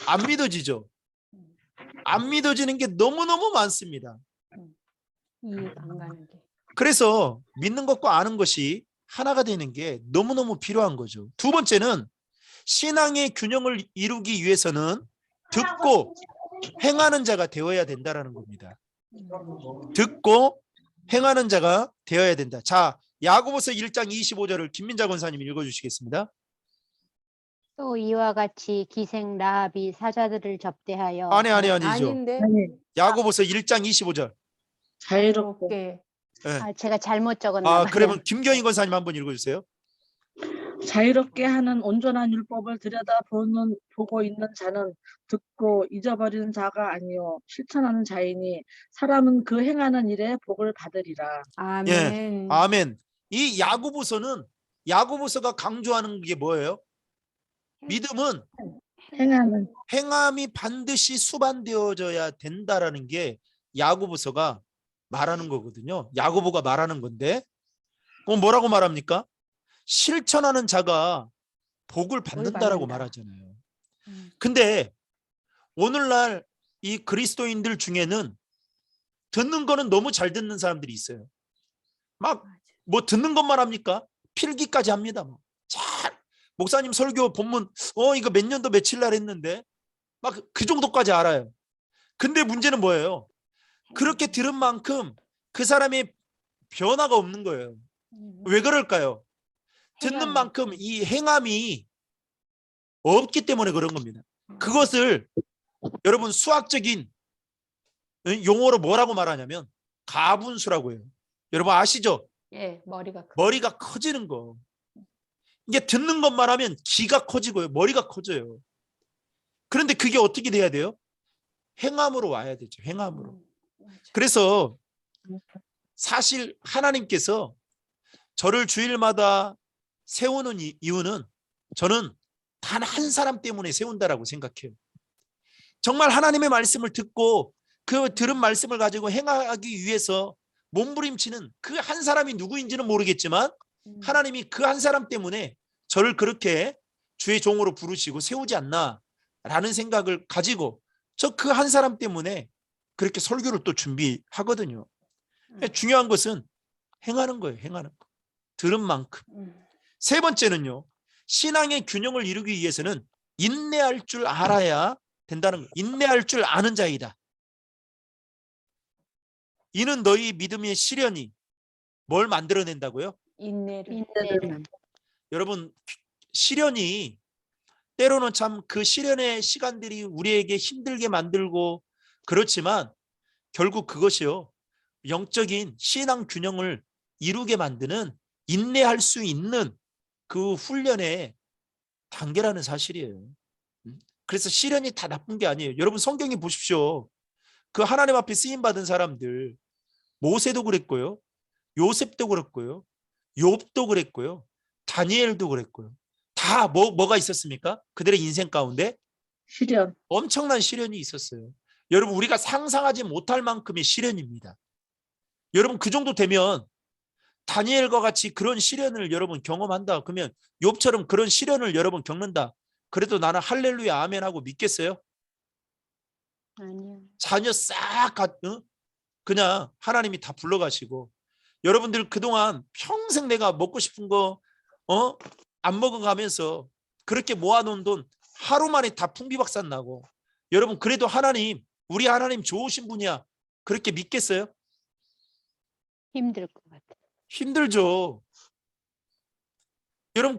안 믿어지죠? 안 믿어지는 게 너무너무 많습니다. 이해가 안 가는 게. 그래서 믿는 것과 아는 것이 하나가 되는 게 너무너무 필요한 거죠. 두 번째는 신앙의 균형을 이루기 위해서는 듣고 행하는 자가 되어야 된다라는 겁니다. 듣고 행하는 자가 되어야 된다. 자, 야고보서 1장 25절을 김민자 권사님이 읽어주시겠습니다. 또 이와 같이 기생 라합이 사자들을 접대하여 아니죠. 아닌데. 야고보서 1장 25절. 자유롭게 네. 제가 잘못 적었나 봐요. 그러면 김경희 권사님 한번 읽어주세요. 자유롭게 하는 온전한 율법을 보고 있는 자는 듣고 잊어버리는 자가 아니요 실천하는 자이니 사람은 그 행하는 일에 복을 받으리라. 아멘. 예, 아멘. 이 야고보서가 강조하는 게 뭐예요? 믿음은 행함이 반드시 수반되어져야 된다라는 게 야고보서가 말하는 거거든요. 야고보가 말하는 건데 그럼 뭐라고 말합니까? 실천하는 자가 복을 받는다라고 말하잖아요. 근데 오늘날 이 그리스도인들 중에는 듣는 거는 너무 잘 듣는 사람들이 있어요. 막 뭐 듣는 것만 합니까? 필기까지 합니다. 잘 목사님 설교 본문 이거 몇 년도 며칠 날 했는데 막 그 정도까지 알아요. 근데 문제는 뭐예요? 그렇게 들은 만큼 그 사람의 변화가 없는 거예요. 왜 그럴까요? 듣는 행함. 만큼 이 행함이 없기 때문에 그런 겁니다. 그것을 여러분 수학적인 용어로 뭐라고 말하냐면 가분수라고 해요. 여러분 아시죠? 예, 머리가 머리가 커지는 거. 이게 듣는 것만 하면 귀가 커지고요. 머리가 커져요. 그런데 그게 어떻게 돼야 돼요? 행함으로 와야 되죠. 행함으로. 맞아. 그래서 사실 하나님께서 저를 주일마다 세우는 이유는 저는 단 한 사람 때문에 세운다라고 생각해요. 정말 하나님의 말씀을 듣고 그 들은 말씀을 가지고 행하기 위해서 몸부림치는 그 한 사람이 누구인지는 모르겠지만 하나님이 그 한 사람 때문에 저를 그렇게 주의 종으로 부르시고 세우지 않나라는 생각을 가지고 저 그 한 사람 때문에 그렇게 설교를 또 준비하거든요. 중요한 것은 행하는 거예요. 행하는 거. 들은 만큼. 세 번째는요. 신앙의 균형을 이루기 위해서는 인내할 줄 알아야 된다는 거예요. 인내할 줄 아는 자이다. 이는 너희 믿음의 시련이 뭘 만들어낸다고요? 인내를. 여러분 시련이 때로는 참 그 시련의 시간들이 우리에게 힘들게 만들고 그렇지만 결국 그것이요. 영적인 신앙 균형을 이루게 만드는 인내할 수 있는 그 훈련의 단계라는 사실이에요. 그래서 시련이 다 나쁜 게 아니에요. 여러분 성경에 보십시오. 그 하나님 앞에 쓰임 받은 사람들 모세도 그랬고요. 요셉도 그랬고요. 욥도 그랬고요. 다니엘도 그랬고요. 다 뭐가 있었습니까? 그들의 인생 가운데 시련. 엄청난 시련이 있었어요. 여러분 우리가 상상하지 못할 만큼의 시련입니다. 여러분 그 정도 되면 다니엘과 같이 그런 시련을 여러분 경험한다. 그러면 욥처럼 그런 시련을 여러분 겪는다. 그래도 나는 할렐루야 아멘 하고 믿겠어요? 아니요. 자녀 싹 그냥 하나님이 다 불러가시고 여러분들 그동안 평생 내가 먹고 싶은 거 안 먹어가면서 그렇게 모아놓은 돈 하루 만에 다 풍비박산 나고 여러분 그래도 하나님 우리 하나님 좋으신 분이야 그렇게 믿겠어요? 힘들 것 같아요. 힘들죠. 여러분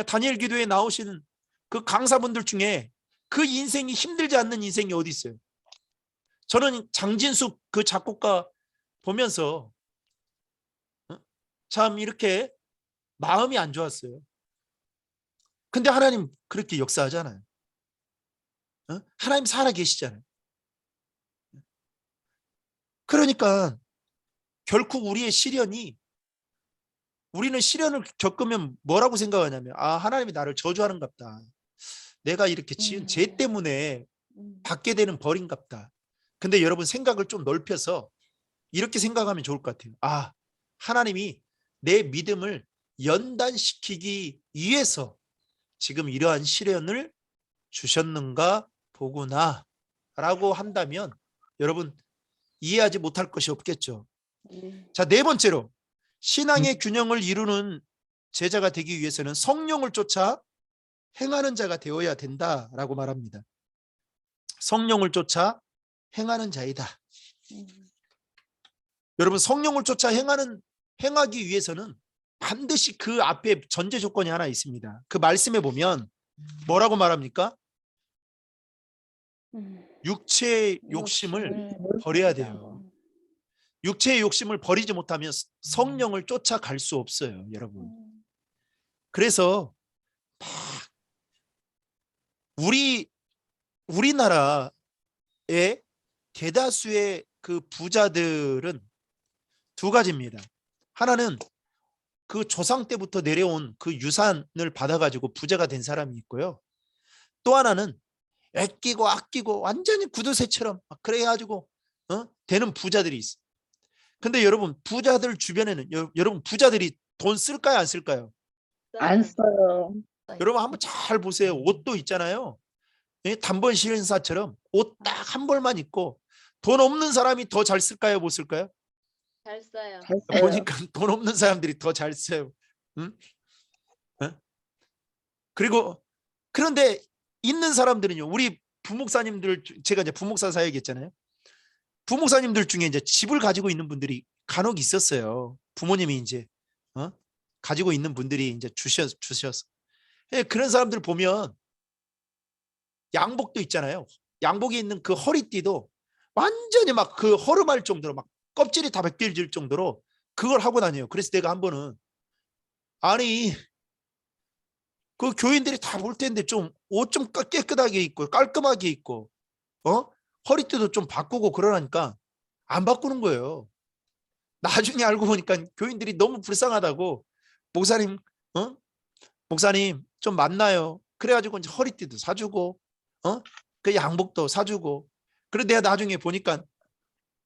다니엘 기도에 나오시는 그 강사분들 중에 그 인생이 힘들지 않는 인생이 어디 있어요? 저는 장진숙 그 작곡가 보면서 참 이렇게 마음이 안 좋았어요. 근데 하나님 그렇게 역사하잖아요. 하나님 살아 계시잖아요. 그러니까 결국 우리의 시련이 우리는 시련을 겪으면 뭐라고 생각하냐면 하나님이 나를 저주하는갑다. 내가 이렇게 지은 죄 때문에 받게 되는 벌인갑다. 근데 여러분 생각을 좀 넓혀서 이렇게 생각하면 좋을 것 같아요. 하나님이 내 믿음을 연단시키기 위해서 지금 이러한 시련을 주셨는가 보구나 라고 한다면 여러분 이해하지 못할 것이 없겠죠. 자, 네 번째로 신앙의 균형을 이루는 제자가 되기 위해서는 성령을 쫓아 행하는 자가 되어야 된다라고 말합니다. 성령을 쫓아 행하는 자이다. 여러분 성령을 쫓아 행하기 위해서는 반드시 그 앞에 전제 조건이 하나 있습니다. 그 말씀에 보면 뭐라고 말합니까? 육체의 욕심을 버려야 돼요. 육체의 욕심을 버리지 못하면 성령을 쫓아갈 수 없어요, 여러분. 그래서 우리나라의 대다수의 그 부자들은 두 가지입니다. 하나는 그 조상 때부터 내려온 그 유산을 받아가지고 부자가 된 사람이 있고요. 또 하나는 아끼고 완전히 구두쇠처럼 막 그래가지고 되는 부자들이 있어. 근데 여러분 부자들 주변에는 여러분 부자들이 돈 쓸까요 안 쓸까요? 안 써요. 여러분 한번 잘 보세요. 옷도 있잖아요. 단번 시인사처럼 옷 딱 한 벌만 입고 돈 없는 사람이 더 잘 쓸까요 못 쓸까요? 잘 써요. 잘 써요. 보니까 돈 없는 사람들이 더 잘 써요. 응? 그리고 그런데 있는 사람들은요. 우리 부목사님들 제가 이제 부목사 사역했잖아요. 부목사님들 중에 이제 집을 가지고 있는 분들이 간혹 있었어요. 부모님이 이제 가지고 있는 분들이 이제 주셔서. 예, 그런 사람들 보면 양복도 있잖아요. 양복에 있는 그 허리띠도 완전히 막 그 허름할 정도로 막 껍질이 다 벗겨질 정도로 그걸 하고 다녀요. 그래서 내가 한 번은 아니 그 교인들이 다 볼 텐데 좀 옷 좀 깨끗하게 입고 깔끔하게 입고 허리띠도 좀 바꾸고 그러라니까 안 바꾸는 거예요. 나중에 알고 보니까 교인들이 너무 불쌍하다고 목사님 목사님 좀 만나요. 그래가지고 이제 허리띠도 사주고 그 양복도 사주고. 그래 내가 나중에 보니까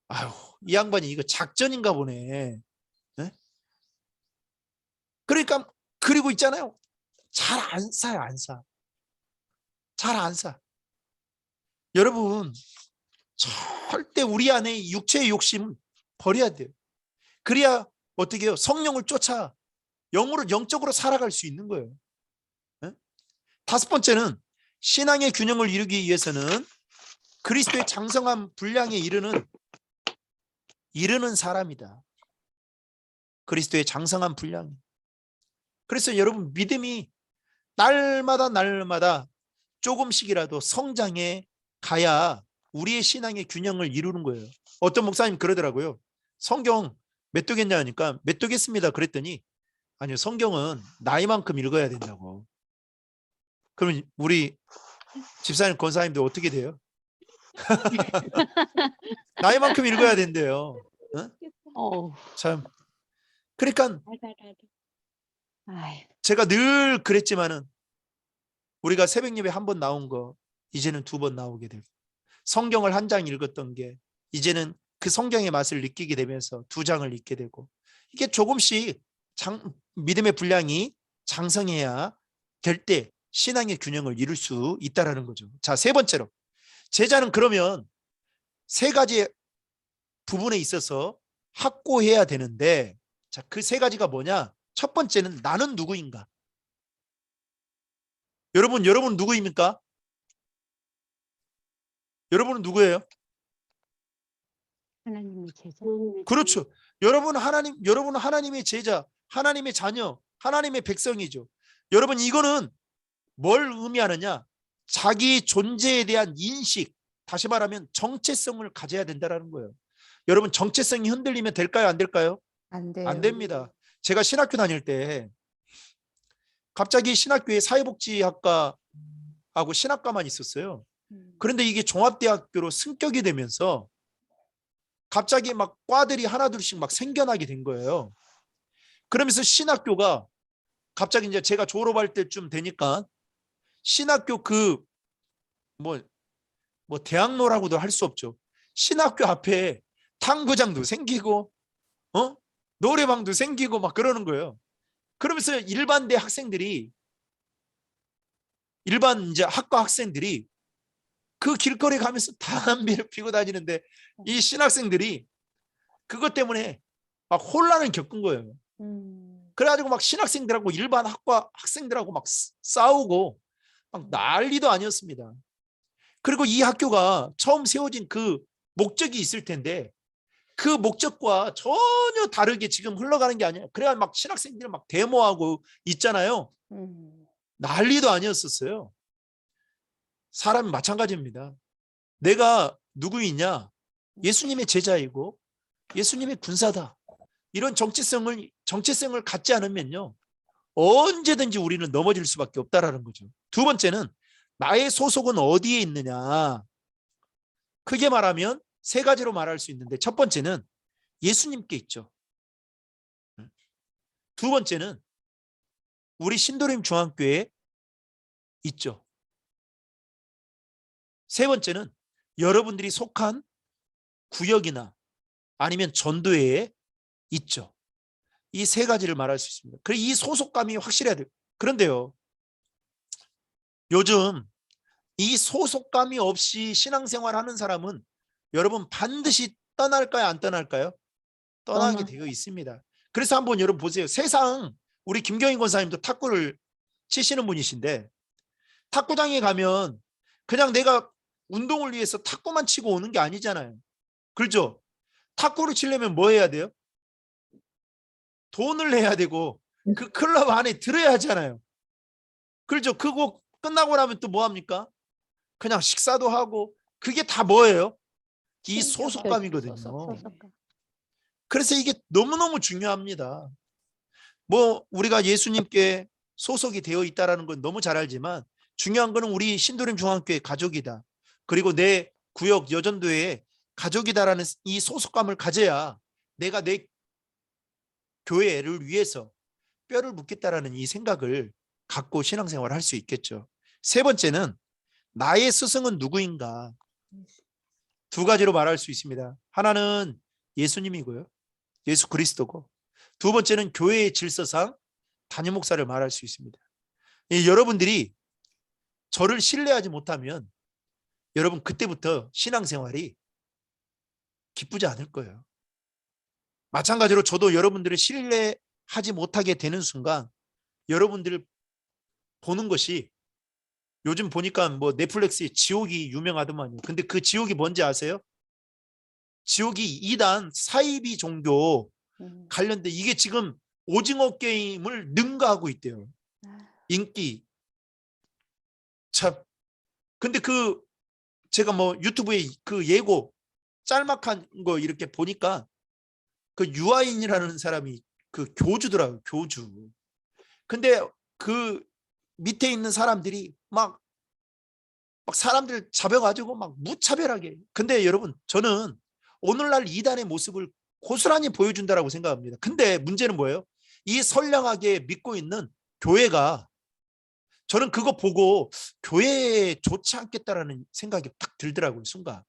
아유 이 양반이 이거 작전인가 보네. 네? 그러니까 그리고 있잖아요. 잘 안 사요. 안 사. 잘 안 사. 여러분 절대 우리 안에 육체의 욕심 버려야 돼요. 그래야 어떻게 해요? 성령을 쫓아 영적으로 살아갈 수 있는 거예요. 네? 다섯 번째는 신앙의 균형을 이루기 위해서는 그리스도의 장성한 분량에 이르는 사람이다. 그리스도의 장성한 분량. 그래서 여러분 믿음이 날마다 조금씩이라도 성장해 가야 우리의 신앙의 균형을 이루는 거예요. 어떤 목사님 그러더라고요. 성경 몇 도겠냐 하니까 몇 도겠습니다. 그랬더니 아니요 성경은 나이만큼 읽어야 된다고. 그러면 우리 집사님 권사님도 어떻게 돼요? 나이만큼 읽어야 된대요. 참. 그러니까 아유, 제가 늘 그랬지만은 우리가 새벽 예배 한 번 나온 거 이제는 두 번 나오게 되고 성경을 한 장 읽었던 게 이제는 그 성경의 맛을 느끼게 되면서 두 장을 읽게 되고 이게 조금씩 믿음의 분량이 장성해야 될 때 신앙의 균형을 이룰 수 있다라는 거죠. 자, 세 번째로 제자는 그러면 세 가지 부분에 있어서 확고해야 되는데 자, 그 세 가지가 뭐냐? 첫 번째는 나는 누구인가? 여러분 누구입니까? 여러분은 누구예요? 하나님의 제자. 그렇죠. 여러분은 하나님의 제자, 하나님의 자녀, 하나님의 백성이죠. 여러분 이거는 뭘 의미하느냐? 자기 존재에 대한 인식, 다시 말하면 정체성을 가져야 된다는 거예요. 여러분 정체성이 흔들리면 될까요? 안 될까요? 안 돼요. 안 됩니다. 제가 신학교 다닐 때 갑자기 신학교에 사회복지학과하고 신학과만 있었어요. 그런데 이게 종합대학교로 승격이 되면서 갑자기 막 과들이 하나둘씩 막 생겨나게 된 거예요. 그러면서 신학교가 갑자기 이제 제가 졸업할 때쯤 되니까 신학교 뭐 대학로라고도 할 수 없죠. 신학교 앞에 탕구장도 생기고 노래방도 생기고 막 그러는 거예요. 그러면서 일반 이제 학과 학생들이 그 길거리 가면서 담배를 피고 다니는데 이 신학생들이 그것 때문에 막 혼란을 겪은 거예요. 그래가지고 막 신학생들하고 일반 학과 학생들하고 막 싸우고 막 난리도 아니었습니다. 그리고 이 학교가 처음 세워진 그 목적이 있을 텐데 그 목적과 전혀 다르게 지금 흘러가는 게 아니에요. 그래야 막 신학생들이 막 데모하고 있잖아요. 난리도 아니었었어요. 사람이 마찬가지입니다. 내가 누구이냐? 예수님의 제자이고 예수님의 군사다. 이런 정체성을 갖지 않으면요. 언제든지 우리는 넘어질 수밖에 없다라는 거죠. 두 번째는 나의 소속은 어디에 있느냐? 크게 말하면 세 가지로 말할 수 있는데 첫 번째는 예수님께 있죠. 두 번째는 우리 신도림 중앙교회에 있죠. 세 번째는 여러분들이 속한 구역이나 아니면 전도회에 있죠. 이 세 가지를 말할 수 있습니다. 그리고 이 소속감이 확실해야 돼요. 그런데요. 요즘 이 소속감이 없이 신앙생활 하는 사람은 여러분 반드시 떠날까요? 안 떠날까요? 떠나게 되어 있습니다. 그래서 한번 여러분 보세요. 세상 우리 김경인 권사님도 탁구를 치시는 분이신데 탁구장에 가면 그냥 내가 운동을 위해서 탁구만 치고 오는 게 아니잖아요. 그렇죠? 탁구를 치려면 뭐 해야 돼요? 돈을 내야 되고 그 클럽 안에 들어야 하잖아요. 그렇죠. 그거 끝나고 나면 또 뭐 합니까? 그냥 식사도 하고 그게 다 뭐예요? 이 신경 소속감이거든요. 소속감. 그래서 이게 너무너무 중요합니다. 뭐 우리가 예수님께 소속이 되어 있다라는 건 너무 잘 알지만 중요한 거는 우리 신도림 중앙교회 가족이다. 그리고 내 구역 여전도의 가족이다라는 이 소속감을 가져야 내가 내 교회를 위해서 뼈를 묻겠다라는 이 생각을 갖고 신앙생활을 할 수 있겠죠. 세 번째는 나의 스승은 누구인가? 두 가지로 말할 수 있습니다. 하나는 예수님이고요. 예수 그리스도고. 두 번째는 교회의 질서상 담임 목사를 말할 수 있습니다. 여러분들이 저를 신뢰하지 못하면 여러분 그때부터 신앙생활이 기쁘지 않을 거예요. 마찬가지로 저도 여러분들을 신뢰하지 못하게 되는 순간 여러분들을 보는 것이 요즘 보니까 뭐 넷플릭스에 지옥이 유명하더만요. 근데 그 지옥이 뭔지 아세요? 지옥이 이단 사이비 종교 관련된 이게 지금 오징어 게임을 능가하고 있대요. 인기. 참. 근데 그 제가 뭐 유튜브에 그 예고 짤막한 거 이렇게 보니까 그 유아인이라는 사람이 그 교주더라고요. 교주. 근데 그 밑에 있는 사람들이 막 사람들 잡아가지고 막 무차별하게. 근데 여러분 저는 오늘날 이단의 모습을 고스란히 보여준다라고 생각합니다. 근데 문제는 뭐예요? 이 선량하게 믿고 있는 교회가 저는 그거 보고 교회에 좋지 않겠다라는 생각이 딱 들더라고요. 순간.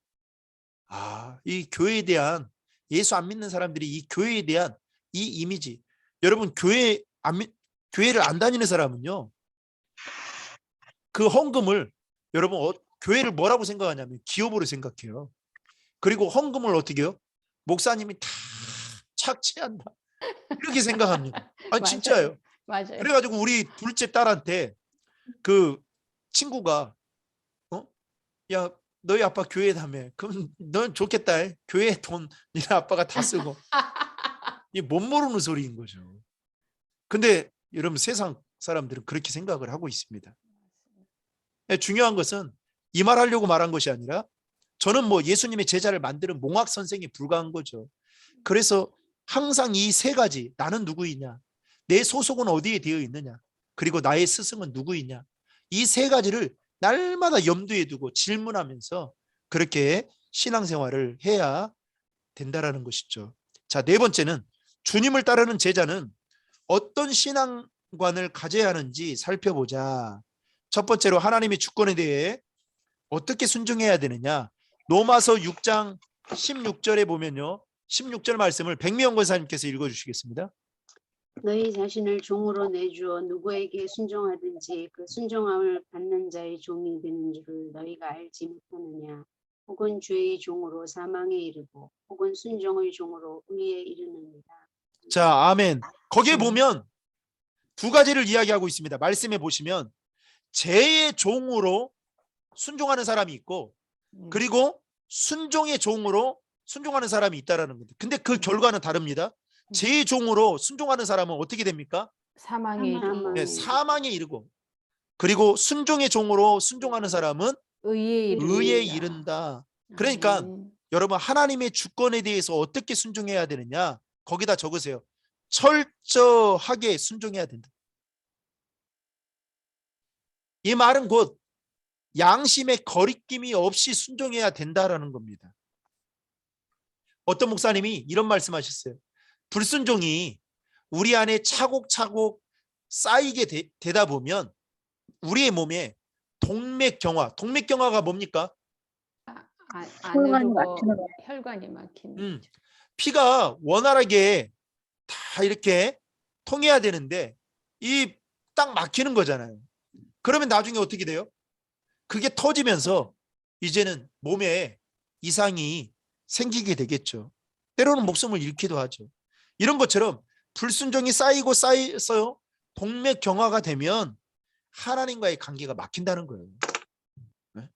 이 교회에 대한 예수 안 믿는 사람들이 이 교회에 대한 이 이미지. 여러분 교회를 안 다니는 사람은요. 그 헌금을 여러분 교회를 뭐라고 생각하냐면 기업으로 생각해요. 그리고 헌금을 어떻게 해요? 목사님이 다 착취한다. 이렇게 생각합니다. 아니 진짜예요. 맞아요. 그래가지고 우리 둘째 딸한테 그 친구가 야 너희 아빠 교회 다며. 그럼 넌 좋겠다. 교회 돈 니네 아빠가 다 쓰고. 이게 못 모르는 소리인 거죠. 근데 여러분 세상 사람들은 그렇게 생각을 하고 있습니다. 중요한 것은 이 말 하려고 말한 것이 아니라 저는 뭐 예수님의 제자를 만드는 몽학 선생에 불과한 거죠. 그래서 항상 이 세 가지, 나는 누구이냐, 내 소속은 어디에 되어 있느냐, 그리고 나의 스승은 누구이냐, 이 세 가지를 날마다 염두에 두고 질문하면서 그렇게 신앙생활을 해야 된다라는 것이죠. 자, 네 번째는 주님을 따르는 제자는 어떤 신앙관을 가져야 하는지 살펴보자. 첫 번째로 하나님의 주권에 대해 어떻게 순종해야 되느냐. 로마서 6장 16절에 보면요. 16절 말씀을 백미영 권사님께서 읽어주시겠습니다. 너희 자신을 종으로 내주어 누구에게 순종하든지 그 순종함을 받는 자의 종이 되는 줄을 너희가 알지 못하느냐. 혹은 죄의 종으로 사망에 이르고 혹은 순종의 종으로 의에 이르느니라. 자, 아멘. 거기에 보면 두 가지를 이야기하고 있습니다. 말씀해 보시면 죄의 종으로 순종하는 사람이 있고 그리고 순종의 종으로 순종하는 사람이 있다라는 겁니다. 근데 그 결과는 다릅니다. 죄의 종으로 순종하는 사람은 어떻게 됩니까? 사망에 이르고 네, 사망에 이르고 그리고 순종의 종으로 순종하는 사람은 의에 의에 이른다. 이른다. 그러니까 여러분 하나님의 주권에 대해서 어떻게 순종해야 되느냐? 거기다 적으세요. 철저하게 순종해야 된다. 이 말은 곧 양심의 거리낌이 없이 순종해야 된다라는 겁니다. 어떤 목사님이 이런 말씀하셨어요. 불순종이 우리 안에 차곡차곡 쌓이게 되다 보면 우리의 몸에 동맥경화가 뭡니까? 혈관이 막히는 거예요. 혈관이 막히는 거죠. 피가 원활하게 다 이렇게 통해야 되는데 이 딱 막히는 거잖아요. 그러면 나중에 어떻게 돼요? 그게 터지면서 이제는 몸에 이상이 생기게 되겠죠. 때로는 목숨을 잃기도 하죠. 이런 것처럼 불순종이 쌓이고 쌓여서요. 동맥경화가 되면 하나님과의 관계가 막힌다는 거예요. 네?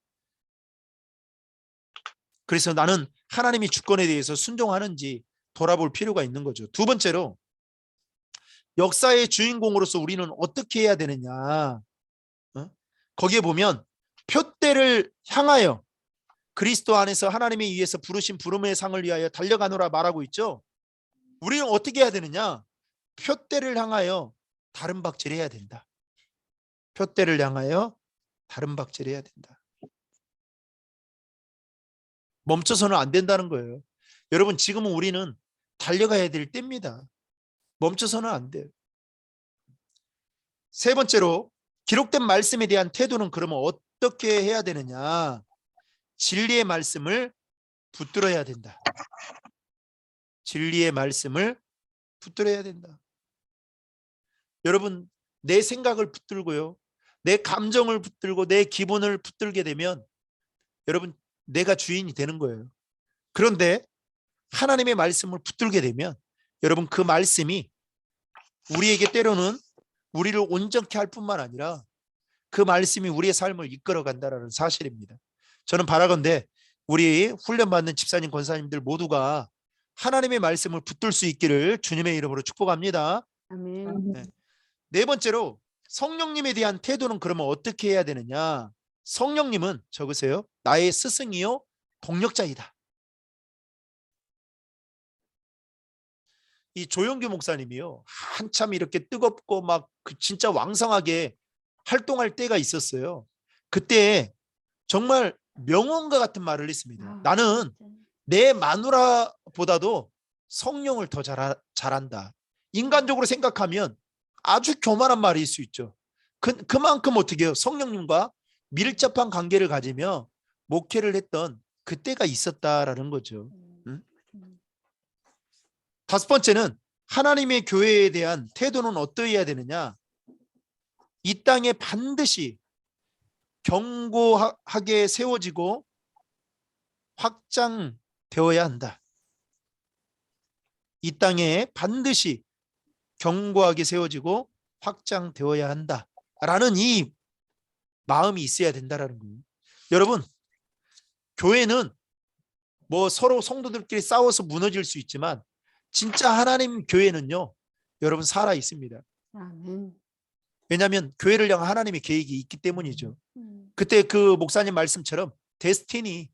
그래서 나는 하나님의 주권에 대해서 순종하는지 돌아볼 필요가 있는 거죠. 두 번째로 역사의 주인공으로서 우리는 어떻게 해야 되느냐? 거기에 보면 표대를 향하여 그리스도 안에서 하나님에 의해서 부르신 부름의 상을 위하여 달려가노라 말하고 있죠. 우리는 어떻게 해야 되느냐? 표대를 향하여 다른 박질해야 된다. 표대를 향하여 다른 박질해야 된다. 멈춰서는 안 된다는 거예요. 여러분, 지금은 우리는 달려가야 될 때입니다. 멈춰서는 안 돼요. 세 번째로 기록된 말씀에 대한 태도는 그러면 어떻게 해야 되느냐? 진리의 말씀을 붙들어야 된다. 진리의 말씀을 붙들어야 된다. 여러분, 내 생각을 붙들고요, 내 감정을 붙들고 내 기분을 붙들게 되면 여러분, 내가 주인이 되는 거예요. 그런데 하나님의 말씀을 붙들게 되면 여러분, 그 말씀이 우리에게 때로는 우리를 온전케 할 뿐만 아니라 그 말씀이 우리의 삶을 이끌어 간다는 사실입니다. 저는 바라건대 우리 훈련받는 집사님, 권사님들 모두가 하나님의 말씀을 붙들 수 있기를 주님의 이름으로 축복합니다. 아멘. 네. 네 번째로 성령님에 대한 태도는 그러면 어떻게 해야 되느냐? 성령님은 적으세요. 나의 스승이요 동력자이다. 이 조영규 목사님이요, 한참 이렇게 뜨겁고 막 진짜 왕성하게 활동할 때가 있었어요. 그때 정말 명언과 같은 말을 했습니다. 나는 내 마누라보다도 성령을 더 잘한다. 인간적으로 생각하면 아주 교만한 말일 수 있죠. 그만큼 어떻게 해요? 성령님과 밀접한 관계를 가지며 목회를 했던 그때가 있었다라는 거죠. 응? 다섯 번째는 하나님의 교회에 대한 태도는 어떠해야 되느냐? 이 땅에 반드시 견고하게 세워지고 확장되어야 한다. 이 땅에 반드시 견고하게 세워지고 확장되어야 한다라는 이 마음이 있어야 된다라는 거예요. 여러분, 교회는 뭐 서로 성도들끼리 싸워서 무너질 수 있지만 진짜 하나님 교회는요, 여러분 살아 있습니다. 아멘. 왜냐하면 교회를 향한 하나님의 계획이 있기 때문이죠. 그때 그 목사님 말씀처럼 데스티니,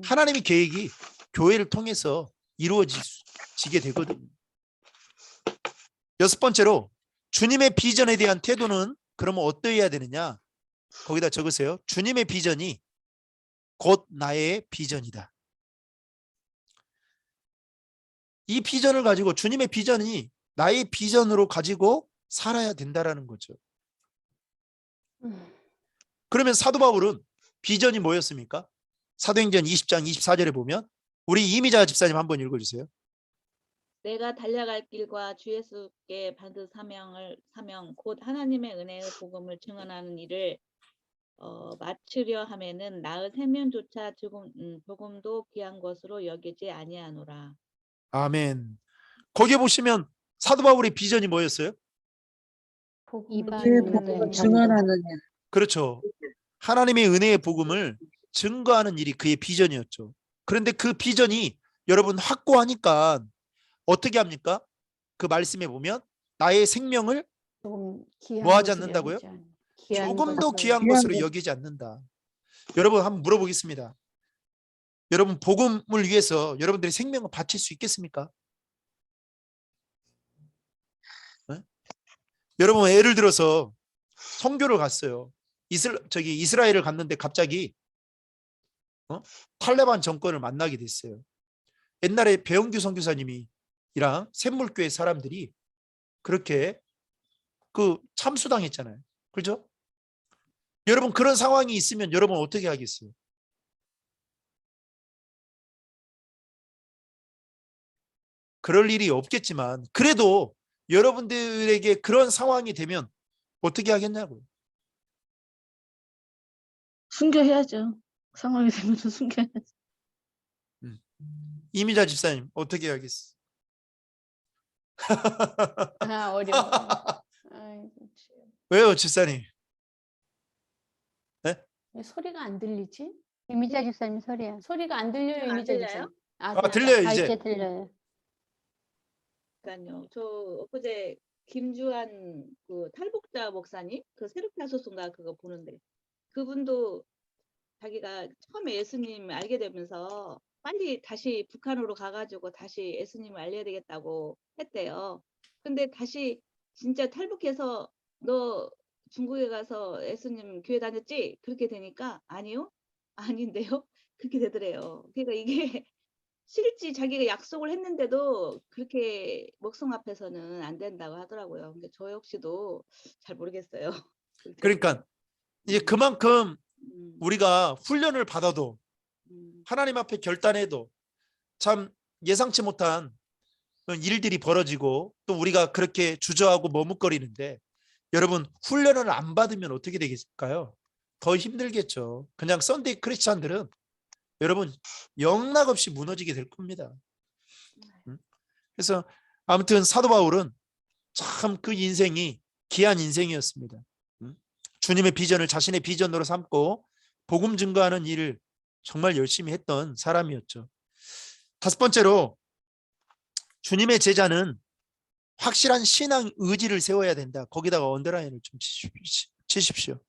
하나님의 계획이 교회를 통해서 이루어지게 되거든요. 여섯 번째로 주님의 비전에 대한 태도는 그러면 어떠해야 되느냐? 거기다 적으세요. 주님의 비전이 곧 나의 비전이다. 이 비전을 가지고, 주님의 비전이 나의 비전으로 가지고 살아야 된다라는 거죠. 그러면 사도 바울은 비전이 뭐였습니까? 사도행전 20장 24절에 보면 우리 이미자 집사님 한번 읽어주세요. 내가 달려갈 길과 주 예수께 받은 사명 곧 하나님의 은혜의 복음을 증언하는 일을 마치려 하면은 나의 생명조차 조금도 귀한 것으로 여기지 아니하노라. 아멘. 거기에 보시면 사도 바울의 비전이 뭐였어요? 주의 복음을 증언하는 일. 그렇죠. 하나님의 은혜의 복음을 증거하는 일이 그의 비전이었죠. 그런데 그 비전이 여러분 확고하니까 어떻게 합니까? 그 말씀에 보면 나의 생명을 조금 뭐 하지 않는다고요? 조금도 귀한 것으로 여기지 않는다. 여러분, 한번 물어보겠습니다. 여러분, 복음을 위해서 여러분들이 생명을 바칠 수 있겠습니까? 네? 여러분, 예를 들어서 선교를 갔어요. 이스라엘을 갔는데 갑자기 탈레반 정권을 만나게 됐어요. 옛날에 배영규 선교사님이랑 샘물교회 사람들이 그렇게 참수당했잖아요. 그렇죠? 여러분, 그런 상황이 있으면 여러분 어떻게 하겠어요? 그럴 일이 없겠지만 그래도 여러분들에게 그런 상황이 되면 어떻게 하겠냐고요. 순교해야죠. 상황이 되면 순교해야죠. 이미자 집사님 어떻게 하겠어요? 어려워. 왜요, 집사님? 네? 왜 소리가 안 들리지? 이미자 집사님 소리야. 소리가 안 들려요, 안 이미자 들려요? 집사님. 들려요 아, 이제. 이제 들려요. 그러니까요. 저 엊그제 김주한 그 탈북자 목사님 그 새롭게 하소서인가 그거 보는데 그분도 자기가 처음에 예수님 알게 되면서 빨리 다시 북한으로 가가지고 다시 예수님을 알려야 되겠다고 했대요. 근데 다시 진짜 탈북해서 너 중국에 가서 예수님 교회 다녔지? 그렇게 되니까 아니요? 아닌데요? 그렇게 되더래요. 그러니까 이게 실지 자기가 약속을 했는데도 그렇게 목성 앞에서는 안 된다고 하더라고요. 근데 저 역시도 잘 모르겠어요. 그러니까 이제 그만큼 우리가 훈련을 받아도 하나님 앞에 결단해도 참 예상치 못한 일들이 벌어지고 또 우리가 그렇게 주저하고 머뭇거리는데 여러분 훈련을 안 받으면 어떻게 되겠을까요? 더 힘들겠죠. 그냥 썬데이 크리스찬들은 여러분 영락없이 무너지게 될 겁니다. 그래서 아무튼 사도 바울은 참 그 인생이 귀한 인생이었습니다. 주님의 비전을 자신의 비전으로 삼고 복음 증거하는 일을 정말 열심히 했던 사람이었죠. 다섯 번째로 주님의 제자는 확실한 신앙 의지를 세워야 된다. 거기다가 언더라인을 좀 치십시오.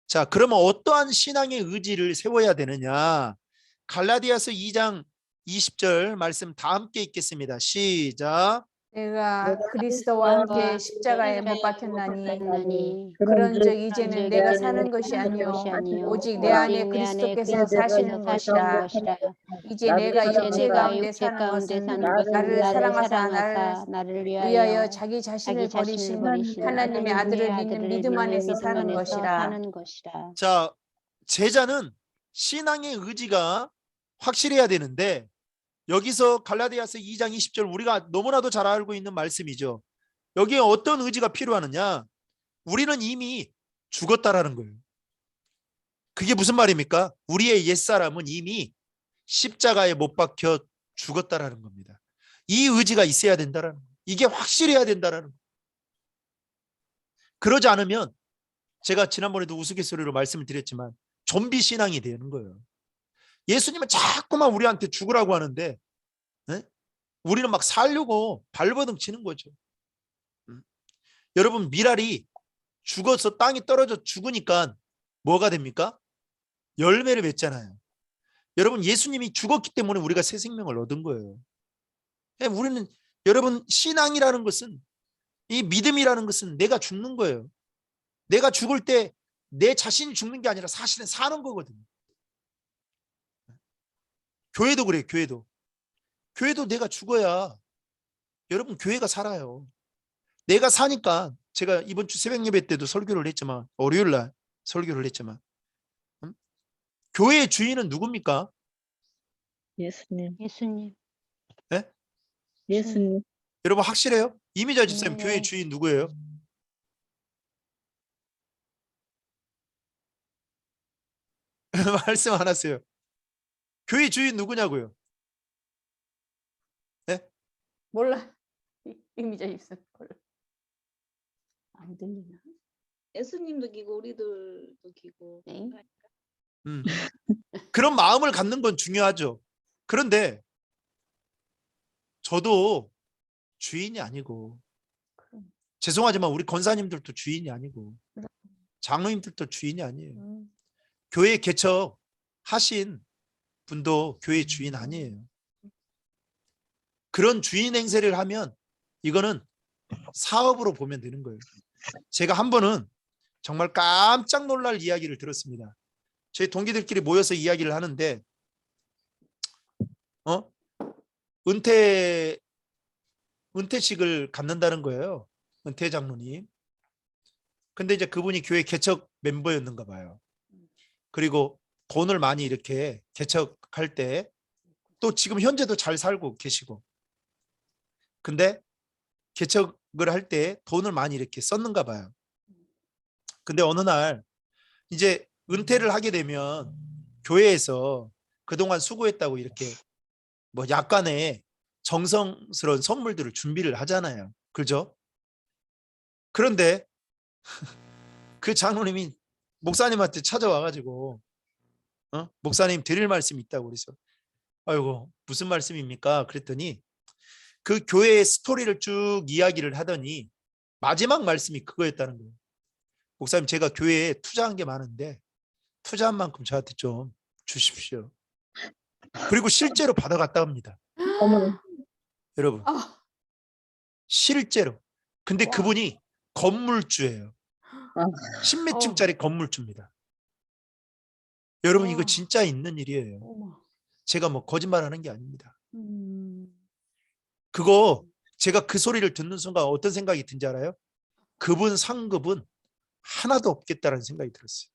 자, 그러면 어떠한 신앙의 의지를 세워야 되느냐? 갈라디아서 2장 20절 말씀 다 함께 읽겠습니다. 시작. 내가 그리스도와 함께 십자가에 못 박혔나니 나니 그런즉 이제는 내가 사는 이제는 것이 사는 아니요 것이 아니요 오직 내 안에 그리스도께서 사시는 것이라. 이제 내가 이제 육체 내가 가운데 육체 사는 가운데 것은 사는 것은 나를 사랑하사 사랑하사 나를 위하여 위하여 자기 자신을 자기 자신을 버리신 버리신 하나님의 아들을 믿는 믿음 안에서 믿음 사는 안에서 것이라. 사는 것이라. 자, 제자는 신앙의 의지가 확실해야 되는데 여기서 갈라디아서 2장 20절 우리가 너무나도 잘 알고 있는 말씀이죠. 여기에 어떤 의지가 필요하느냐? 우리는 이미 죽었다라는 거예요. 그게 무슨 말입니까? 우리의 옛사람은 이미 십자가에 못 박혀 죽었다라는 겁니다. 이 의지가 있어야 된다라는 거예요. 이게 확실해야 된다라는 거예요. 그러지 않으면 제가 지난번에도 우스갯소리로 말씀을 드렸지만 좀비 신앙이 되는 거예요. 예수님은 자꾸만 우리한테 죽으라고 하는데 우리는 막 살려고 발버둥 치는 거죠. 여러분 미랄이 죽어서 땅이 떨어져 죽으니까 뭐가 됩니까? 열매를 맺잖아요. 여러분 예수님이 죽었기 때문에 우리가 새 생명을 얻은 거예요. 우리는 여러분 신앙이라는 것은 이 믿음이라는 것은 내가 죽는 거예요. 내가 죽을 때 내 자신이 죽는 게 아니라 사실은 사는 거거든요. 교회도 그래요. 교회도 내가 죽어야 여러분 교회가 살아요. 내가 사니까 제가 이번 주 새벽 예배 때도 설교를 했지만 월요일 날 설교를 했지만 교회의 주인은 누굽니까? 예수님. 네? 예수님. 여러분 확실해요? 이미자 집사님 네. 교회의 주인 누구예요? 말씀 안 하세요. 교회 주인 누구냐고요? 몰라. 이미자 입술 몰라. 안 들리나? 예수님도 기고 우리들도 기고. 네. 그런 마음을 갖는 건 중요하죠. 그런데 저도 주인이 아니고 죄송하지만 우리 권사님들도 주인이 아니고 장로님들도 주인이 아니에요. 교회 개척하신 분도 교회 주인 아니에요. 그런 주인 행세를 하면 이거는 사업으로 보면 되는 거예요. 제가 한 번은 정말 깜짝 놀랄 이야기를 들었습니다. 저희 동기들끼리 모여서 이야기를 하는데 은퇴식을 갖는다는 거예요. 은퇴 장로님. 근데 이제 그분이 교회 개척 멤버였는가 봐요. 그리고 돈을 많이 이렇게 개척할 때 또 지금 현재도 잘 살고 계시고 근데 개척을 할 때 돈을 많이 이렇게 썼는가 봐요. 근데 어느 날 이제 은퇴를 하게 되면 교회에서 그동안 수고했다고 이렇게 뭐 약간의 정성스러운 선물들을 준비를 하잖아요. 그죠? 그런데 그 장로님이 목사님한테 찾아와가지고 목사님 드릴 말씀이 있다고 그래서 아이고 무슨 말씀입니까? 그랬더니 그 교회의 스토리를 쭉 이야기를 하더니 마지막 말씀이 그거였다는 거예요. 목사님, 제가 교회에 투자한 게 많은데 투자한 만큼 저한테 좀 주십시오. 그리고 실제로 받아갔다 합니다. 어머나. 여러분, 아, 실제로. 근데 와. 그분이 건물주예요. 아. 10몇 층짜리 건물주입니다. 여러분, 이거 와. 진짜 있는 일이에요. 어머. 제가 뭐 거짓말하는 게 아닙니다. 음. 그거 제가 그 소리를 듣는 순간 어떤 생각이 든지 알아요? 그분 상급은 하나도 없겠다라는 생각이 들었어요.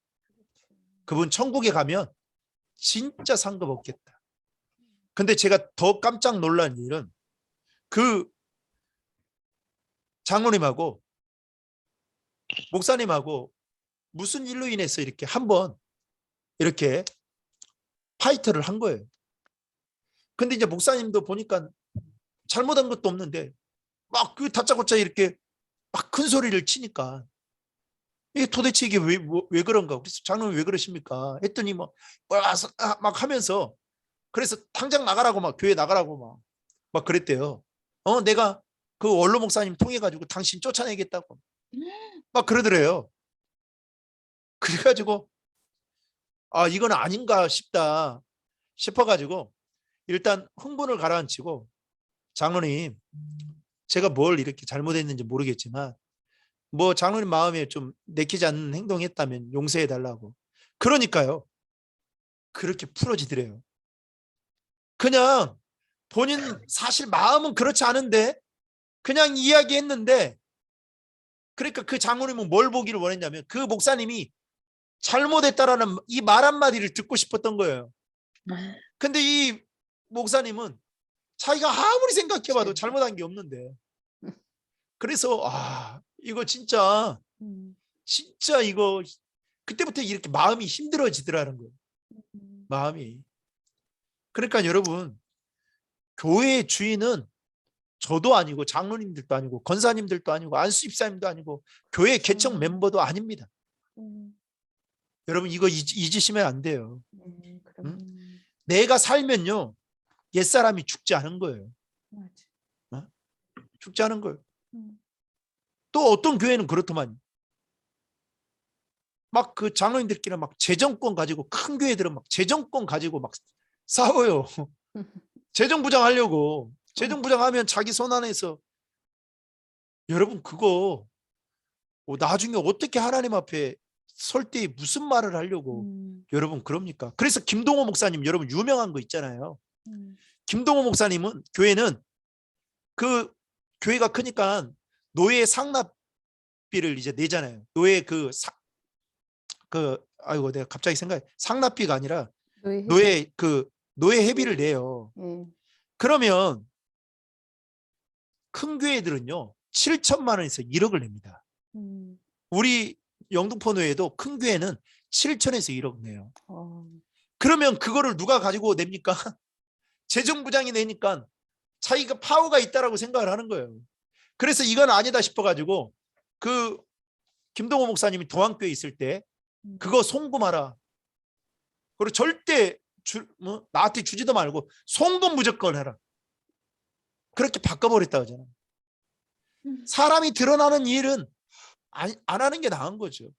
그분 천국에 가면 진짜 상급 없겠다. 근데 제가 더 깜짝 놀란 일은 그 장로님하고 목사님하고 무슨 일로 인해서 이렇게 한번 이렇게 파이터를 한 거예요. 근데 이제 목사님도 보니까 잘못한 것도 없는데 막 그 다짜고짜 이렇게 막 큰 소리를 치니까 이게 도대체 이게 왜 그런가? 그래서 장로님 왜 그러십니까? 했더니 막 하면서 그래서 당장 나가라고 막 교회 나가라고 막 그랬대요. 내가 그 원로 목사님 통해 가지고 당신 쫓아내겠다고 막 그러더래요. 그래가지고 아, 이건 아닌가 싶다 싶어가지고 일단 흥분을 가라앉히고 장로님, 제가 뭘 이렇게 잘못했는지 모르겠지만 뭐 장로님 마음에 좀 내키지 않는 행동했다면 용서해 달라고. 그러니까요, 그렇게 풀어지더래요. 그냥 본인 사실 마음은 그렇지 않은데 그냥 이야기했는데, 그러니까 그 장로님은 뭘 보기를 원했냐면 그 목사님이 잘못했다라는 이 말 한마디를 듣고 싶었던 거예요. 근데 이 목사님은 자기가 아무리 생각해봐도 잘못한 게 없는데, 그래서 이거 진짜 이거 그때부터 이렇게 마음이 힘들어지더라는 거예요. 마음이. 그러니까 여러분, 교회의 주인은 저도 아니고 장로님들도 아니고 권사님들도 아니고 안수 집사님도 아니고 교회 개척 멤버도 아닙니다. 여러분, 이거 잊으시면 안 돼요. 내가 살면요, 옛사람이 죽지 않은 거예요. 죽지 않은 거예요. 또 어떤 교회는 그렇더만 막 그 장로님들끼리 막 재정권 가지고, 큰 교회들은 막 재정권 가지고 막 싸워요. 재정부장하려고. 재정부장하면 자기 손 안에서. 여러분, 그거 나중에 어떻게 하나님 앞에 설 때 무슨 말을 하려고 여러분 그럽니까? 그래서 김동호 목사님, 여러분 유명한 거 있잖아요. 김동호 목사님은 교회는 그 교회가 크니까 노예 상납비를 이제 내잖아요. 노예 아이고 내가 갑자기 생각해. 상납비가 아니라 노예 회비를 내요. 그러면 큰 교회들은요 7천만 원에서 1억을 냅니다. 우리 영등포 노예도 큰 교회는 7천에서 1억 내요. 그러면 그거를 누가 가지고 냅니까? 재정부장이 내니까 자기가 파워가 있다라고 생각을 하는 거예요. 그래서 이건 아니다 싶어가지고 그 김동호 목사님이 동안교회 있을 때 그거 송금하라. 그리고 절대 나한테 주지도 말고 송금 무조건 해라. 그렇게 바꿔버렸다 하잖아요. 사람이 드러나는 일은 안 하는 게 나은 거죠.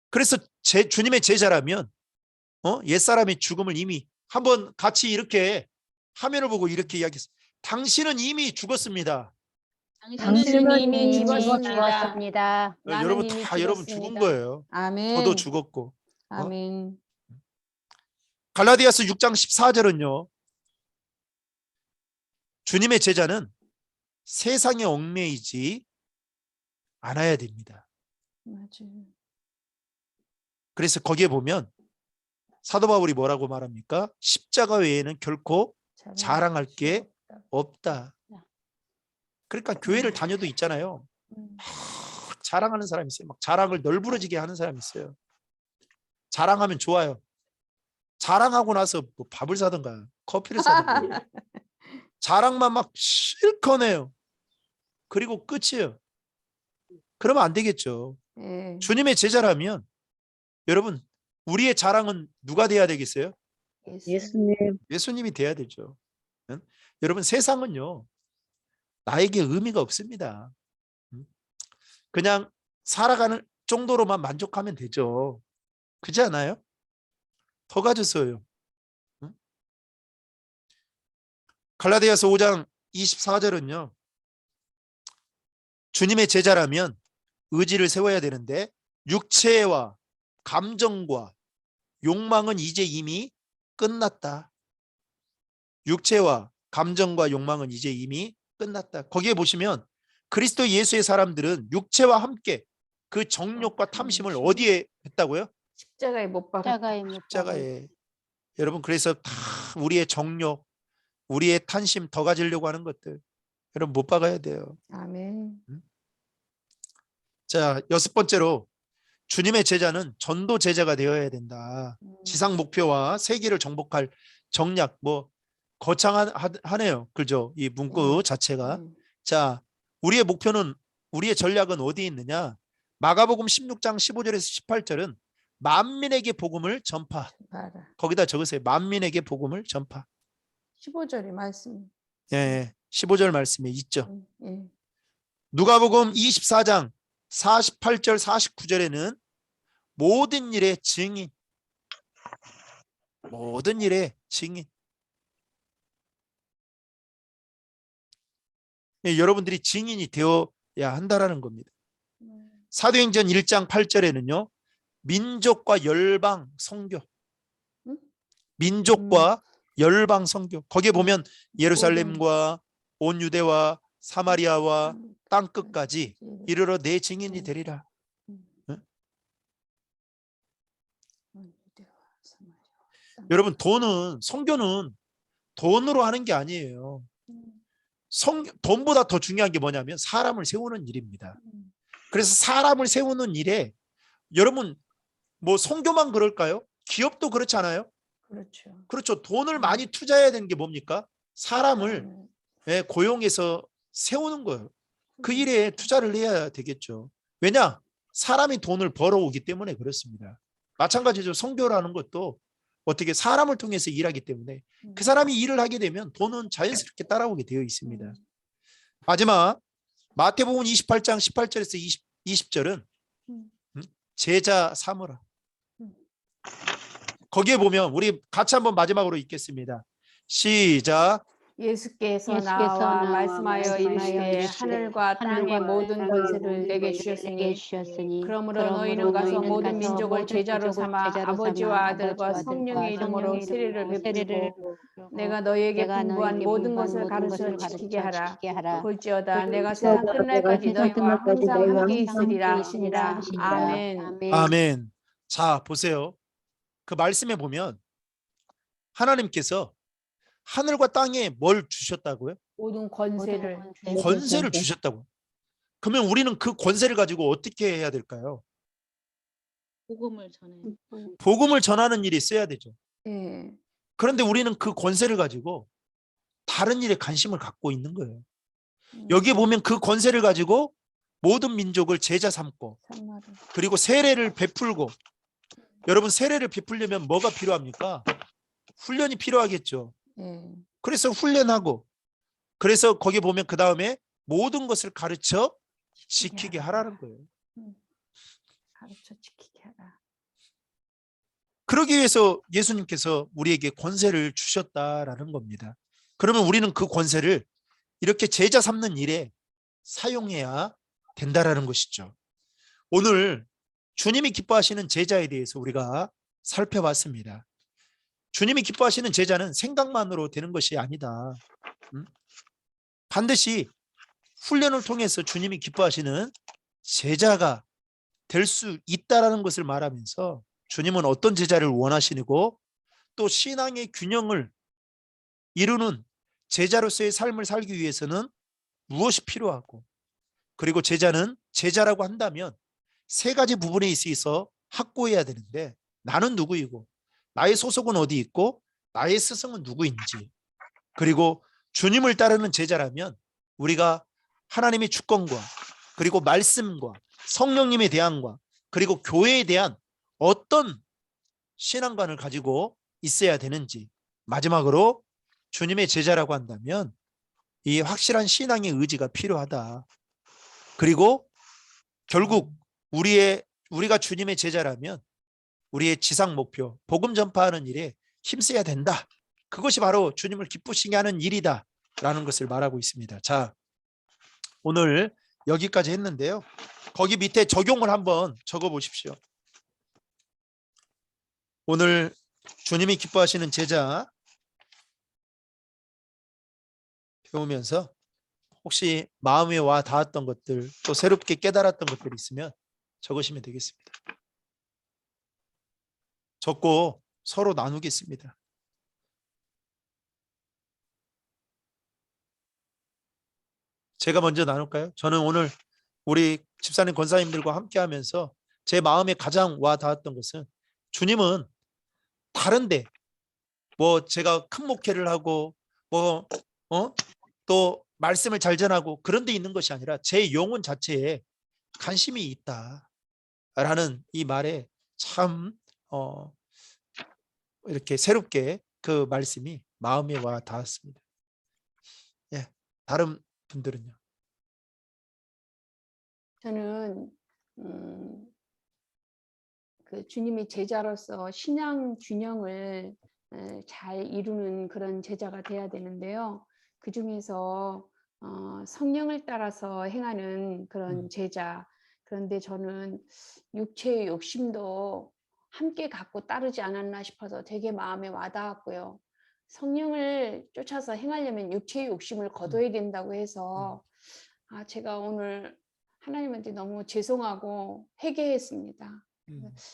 그래서 주님의 제자라면 옛사람의 죽음을 이미 한번 같이 이렇게 화면을 보고 이렇게 이야기했어요. 당신은 이미 죽었습니다. 당신은 이미 죽었습니다. 나는 여러분 이미 다 여러분 죽었습니다. 죽은 거예요. 아멘. 저도 죽었고. 아멘. 갈라디아서 6장 14절은요. 주님의 제자는 세상에 얽매이지 않아야 됩니다. 맞아요. 그래서 거기에 보면 사도 바울이 뭐라고 말합니까? 십자가 외에는 결코 자랑할 게 없다. 그러니까 교회를 다녀도 있잖아요. 자랑하는 사람이 있어요. 막 자랑을 널브러지게 하는 사람이 있어요. 자랑하면 좋아요. 자랑하고 나서 뭐 밥을 사든가 커피를 사든가 자랑만 막 실컷 해요. 그리고 끝이에요. 그러면 안 되겠죠. 예. 주님의 제자라면 여러분, 우리의 자랑은 누가 돼야 되겠어요? 예수님. 예수님이 돼야 되죠. 응? 여러분 세상은요 나에게 의미가 없습니다. 응? 그냥 살아가는 정도로만 만족하면 되죠. 그렇지 않아요? 더 가졌어요. 응? 갈라디아서 5장 24절은요. 주님의 제자라면 의지를 세워야 되는데 육체와 감정과 욕망은 이제 이미 끝났다. 육체와 감정과 욕망은 이제 이미 끝났다. 거기에 보시면 그리스도 예수의 사람들은 육체와 함께 그 정욕과 탐심을 어디에 했다고요? 십자가에 못 박았다. 십자가에 못 박은 십자가에. 여러분 그래서 다 우리의 정욕, 우리의 탄심 더 가지려고 하는 것들 여러분 못 박아야 돼요. 아멘. 자, 여섯 번째로 주님의 제자는 전도 제자가 되어야 된다. 지상 목표와 세계를 정복할 정략 뭐 거창하네요. 그죠? 이 문구 자체가. 자, 우리의 목표는 우리의 전략은 어디에 있느냐? 마가복음 16장 15절에서 18절은 만민에게 복음을 전파. 봐라. 거기다 적으세요. 만민에게 복음을 전파. 15절의 말씀. 예, 15절 말씀에 있죠. 예. 누가복음 24장 48절 49절에는 모든 일의 증인. 모든 일의 증인. 예, 여러분들이 증인이 되어야 한다라는 겁니다. 사도행전 1장 8절에는요. 민족과 열방 선교. 민족과 열방 선교. 거기에 보면 예루살렘과 온 유대와 사마리아와 땅 끝까지 이르러 내 증인이 되리라. 여러분 선교는 돈으로 하는 게 아니에요. 돈보다 더 중요한 게 뭐냐면 사람을 세우는 일입니다. 그래서 사람을 세우는 일에 여러분 뭐 선교만 그럴까요? 기업도 그렇지 않아요? 그렇죠. 그렇죠. 돈을 많이 투자해야 되는 게 뭡니까? 사람을 고용해서 세우는 거예요. 그 일에 투자를 해야 되겠죠. 왜냐? 사람이 돈을 벌어오기 때문에 그렇습니다. 마찬가지죠. 선교라는 것도 어떻게 사람을 통해서 일하기 때문에 그 사람이 일을 하게 되면 돈은 자연스럽게 따라오게 되어 있습니다. 마지막 마태복음 28장 18절에서 20절은 제자 삼으라. 거기에 보면 우리 같이 한번 마지막으로 읽겠습니다. 시작. 예수께서 나와 말씀하여 이르시되 하늘과 땅의 모든 권세를 내게 주셨으니 그러므로 너희는 가서 모든 민족을 제자로 삼아 아버지와 아들과 성령의 이름으로 세례를 베풀고 내가 너희에게 분부한 모든 것을 가르쳐 지키게 하라. 볼지어다 내가 세상 끝날까지 너희와 항상 함께 있으리라 하시니라. 아멘. 아멘. 자, 보세요. 그 말씀에 보면 하나님께서 하늘과 땅에 뭘 주셨다고요? 모든 권세를 권세를 주셨다고요. 그러면 우리는 그 권세를 가지고 어떻게 해야 될까요? 복음을 전해. 복음을 전하는 일이 있어야 되죠. 예. 그런데 우리는 그 권세를 가지고 다른 일에 관심을 갖고 있는 거예요. 여기에 보면 그 권세를 가지고 모든 민족을 제자 삼고 그리고 세례를 베풀고 여러분 세례를 베풀려면 뭐가 필요합니까? 훈련이 필요하겠죠. 그래서 훈련하고 그래서 거기 보면 그 다음에 모든 것을 가르쳐 지키게 하라는 거예요. 가르쳐 지키게 하라. 그러기 위해서 예수님께서 우리에게 권세를 주셨다라는 겁니다. 그러면 우리는 그 권세를 이렇게 제자 삼는 일에 사용해야 된다라는 것이죠. 오늘 주님이 기뻐하시는 제자에 대해서 우리가 살펴봤습니다. 주님이 기뻐하시는 제자는 생각만으로 되는 것이 아니다. 반드시 훈련을 통해서 주님이 기뻐하시는 제자가 될 수 있다라는 것을 말하면서 주님은 어떤 제자를 원하시고 또 신앙의 균형을 이루는 제자로서의 삶을 살기 위해서는 무엇이 필요하고 그리고 제자는 제자라고 한다면 세 가지 부분에 있어서 확고해야 되는데 나는 누구이고 나의 소속은 어디 있고 나의 스승은 누구인지 그리고 주님을 따르는 제자라면 우리가 하나님의 주권과 그리고 말씀과 성령님의 대안과 그리고 교회에 대한 어떤 신앙관을 가지고 있어야 되는지 마지막으로 주님의 제자라고 한다면 이 확실한 신앙의 의지가 필요하다. 그리고 결국 우리가 주님의 제자라면 우리의 지상 목표, 복음 전파하는 일에 힘써야 된다. 그것이 바로 주님을 기쁘시게 하는 일이다. 라는 것을 말하고 있습니다. 자, 오늘 여기까지 했는데요. 거기 밑에 적용을 한번 적어 보십시오. 오늘 주님이 기뻐하시는 제자 배우면서 혹시 마음에 와 닿았던 것들, 또 새롭게 깨달았던 것들이 있으면 적으시면 되겠습니다. 적고 서로 나누겠습니다. 제가 먼저 나눌까요? 저는 오늘 우리 집사님 권사님들과 함께 하면서 제 마음에 가장 와 닿았던 것은 주님은 다른데 뭐 제가 큰 목회를 하고 뭐 또 말씀을 잘 전하고 그런 데 있는 것이 아니라 제 영혼 자체에 관심이 있다라는 이 말에 참 이렇게 새롭게 그 말씀이 마음에 와 닿았습니다. 예, 다른 분들은요? 저는 그 주님의 제자로서 신앙 균형을 잘 이루는 그런 제자가 돼야 되는데요. 그 중에서 성령을 따라서 행하는 그런 제자. 그런데 저는 육체의 욕심도 함께 갖고 따르지 않았나 싶어서 되게 마음에 와닿았고요. 성령을 쫓아서 행하려면 육체의 욕심을 거둬야 된다고 해서 제가 오늘 하나님한테 너무 죄송하고 회개했습니다.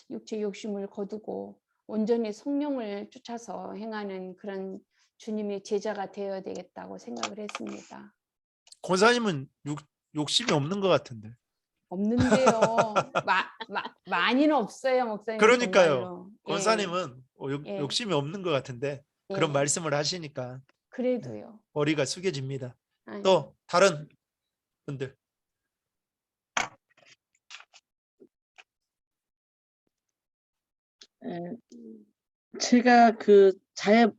육체 욕심을 거두고 온전히 성령을 쫓아서 행하는 그런 주님의 제자가 되어야 되겠다고 생각을 했습니다. 권사님은 욕심이 없는 것 같은데. 없는데요. 많이는 없어요, 목사님. 그러니까요. 정말로. 권사님은 예. 욕심이 없는 것 같은데 그런 예. 말씀을 하시니까 그래도요. 머리가 숙여집니다. 아니, 또 다른 분들. 예, 제가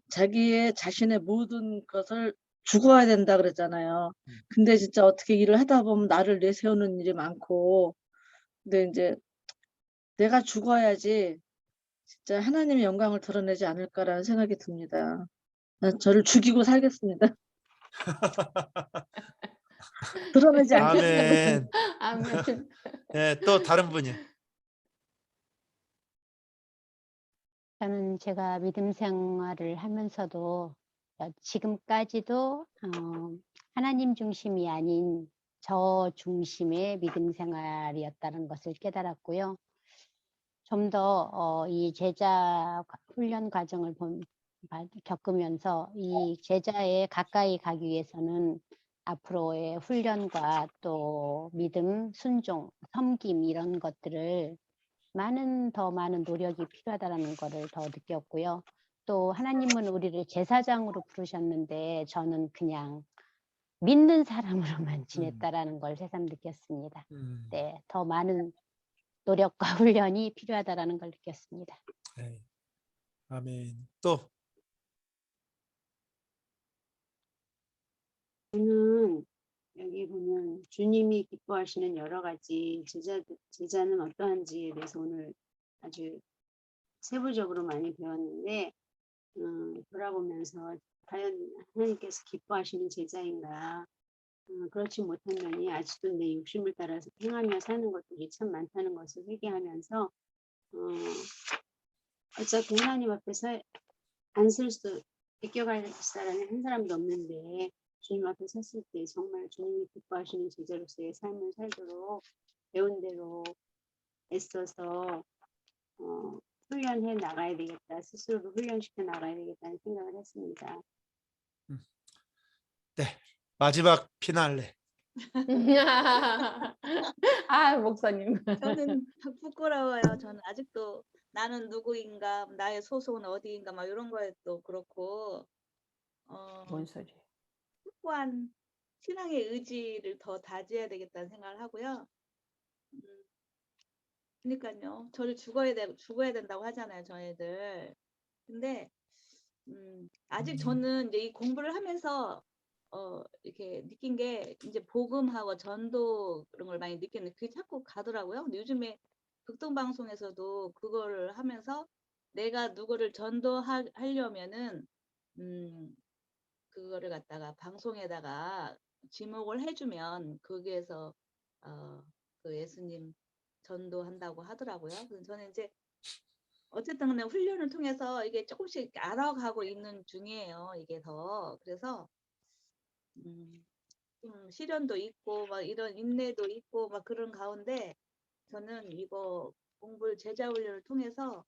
자기의 자신의 모든 것을 죽어야 된다 그랬잖아요. 근데 진짜 어떻게 일을 하다 보면 나를 내세우는 일이 많고, 근데 이제 내가 죽어야지 진짜 하나님의 영광을 드러내지 않을까라는 생각이 듭니다. 저를 죽이고 살겠습니다. 드러내지 않겠습니다. 아멘. 아멘. 네, 또 다른 분이요. 저는 제가 믿음 생활을 하면서도 지금까지도 하나님 중심이 아닌 저 중심의 믿음 생활이었다는 것을 깨달았고요. 좀 더 이 제자 훈련 과정을 겪으면서 이 제자에 가까이 가기 위해서는 앞으로의 훈련과 또 믿음, 순종, 섬김 이런 것들을 더 많은 노력이 필요하다는 것을 더 느꼈고요. 또 하나님은 우리를 제사장으로 부르셨는데 저는 그냥 믿는 사람으로만 지냈다라는 걸 새삼 느꼈습니다. 네, 더 많은 노력과 훈련이 필요하다라는 걸 느꼈습니다. 네. 아멘. 또 저는 여기 보면 주님이 기뻐하시는 여러 가지 제자는 어떠한지에 대해서 오늘 아주 세부적으로 많이 배웠는데 돌아보면서 과연 하나님께서 기뻐하시는 제자인가, 그렇지 못한 면이 아직도 내 욕심을 따라서 행하며 사는 것들이 참 많다는 것을 회개하면서 어차피 하나님 앞에서 안 쓸 수 비껴갈 사람이 한 사람도 없는데 주님 앞에 섰을 때 정말 주님이 기뻐하시는 제자로서의 삶을 살도록 배운 대로 애써서 훈련해 나가야 되겠다. 스스로를 훈련시켜 나가야 되겠다는 생각을 했습니다. 네, 마지막 피날레. 목사님. 저는 부끄러워요. 저는 아직도 나는 누구인가, 나의 소속은 어디인가 막 이런 거에 또 그렇고 뭔 소리? 확고한 신앙의 의지를 더 다져야 되겠다는 생각을 하고요. 그러니까요. 저를 죽어야 된다고 하잖아요, 저희들. 근데 아직 저는 이제 이 공부를 하면서 이렇게 느낀 게 이제 복음하고 전도 그런 걸 많이 느꼈는데 그게 자꾸 가더라고요. 근데 요즘에 극동방송에서도 그거를 하면서 내가 누구를 전도하려면은 그거를 갖다가 방송에다가 지목을 해주면 거기에서 그 예수님 전도한다고 하더라고요. 그래서 저는 이제 어쨌든 근데 훈련을 통해서 이게 조금씩 알아가고 있는 중이에요. 이게 더 그래서 좀 시련도 있고 막 이런 인내도 있고 막 그런 가운데 저는 이거 공부 제자 훈련을 통해서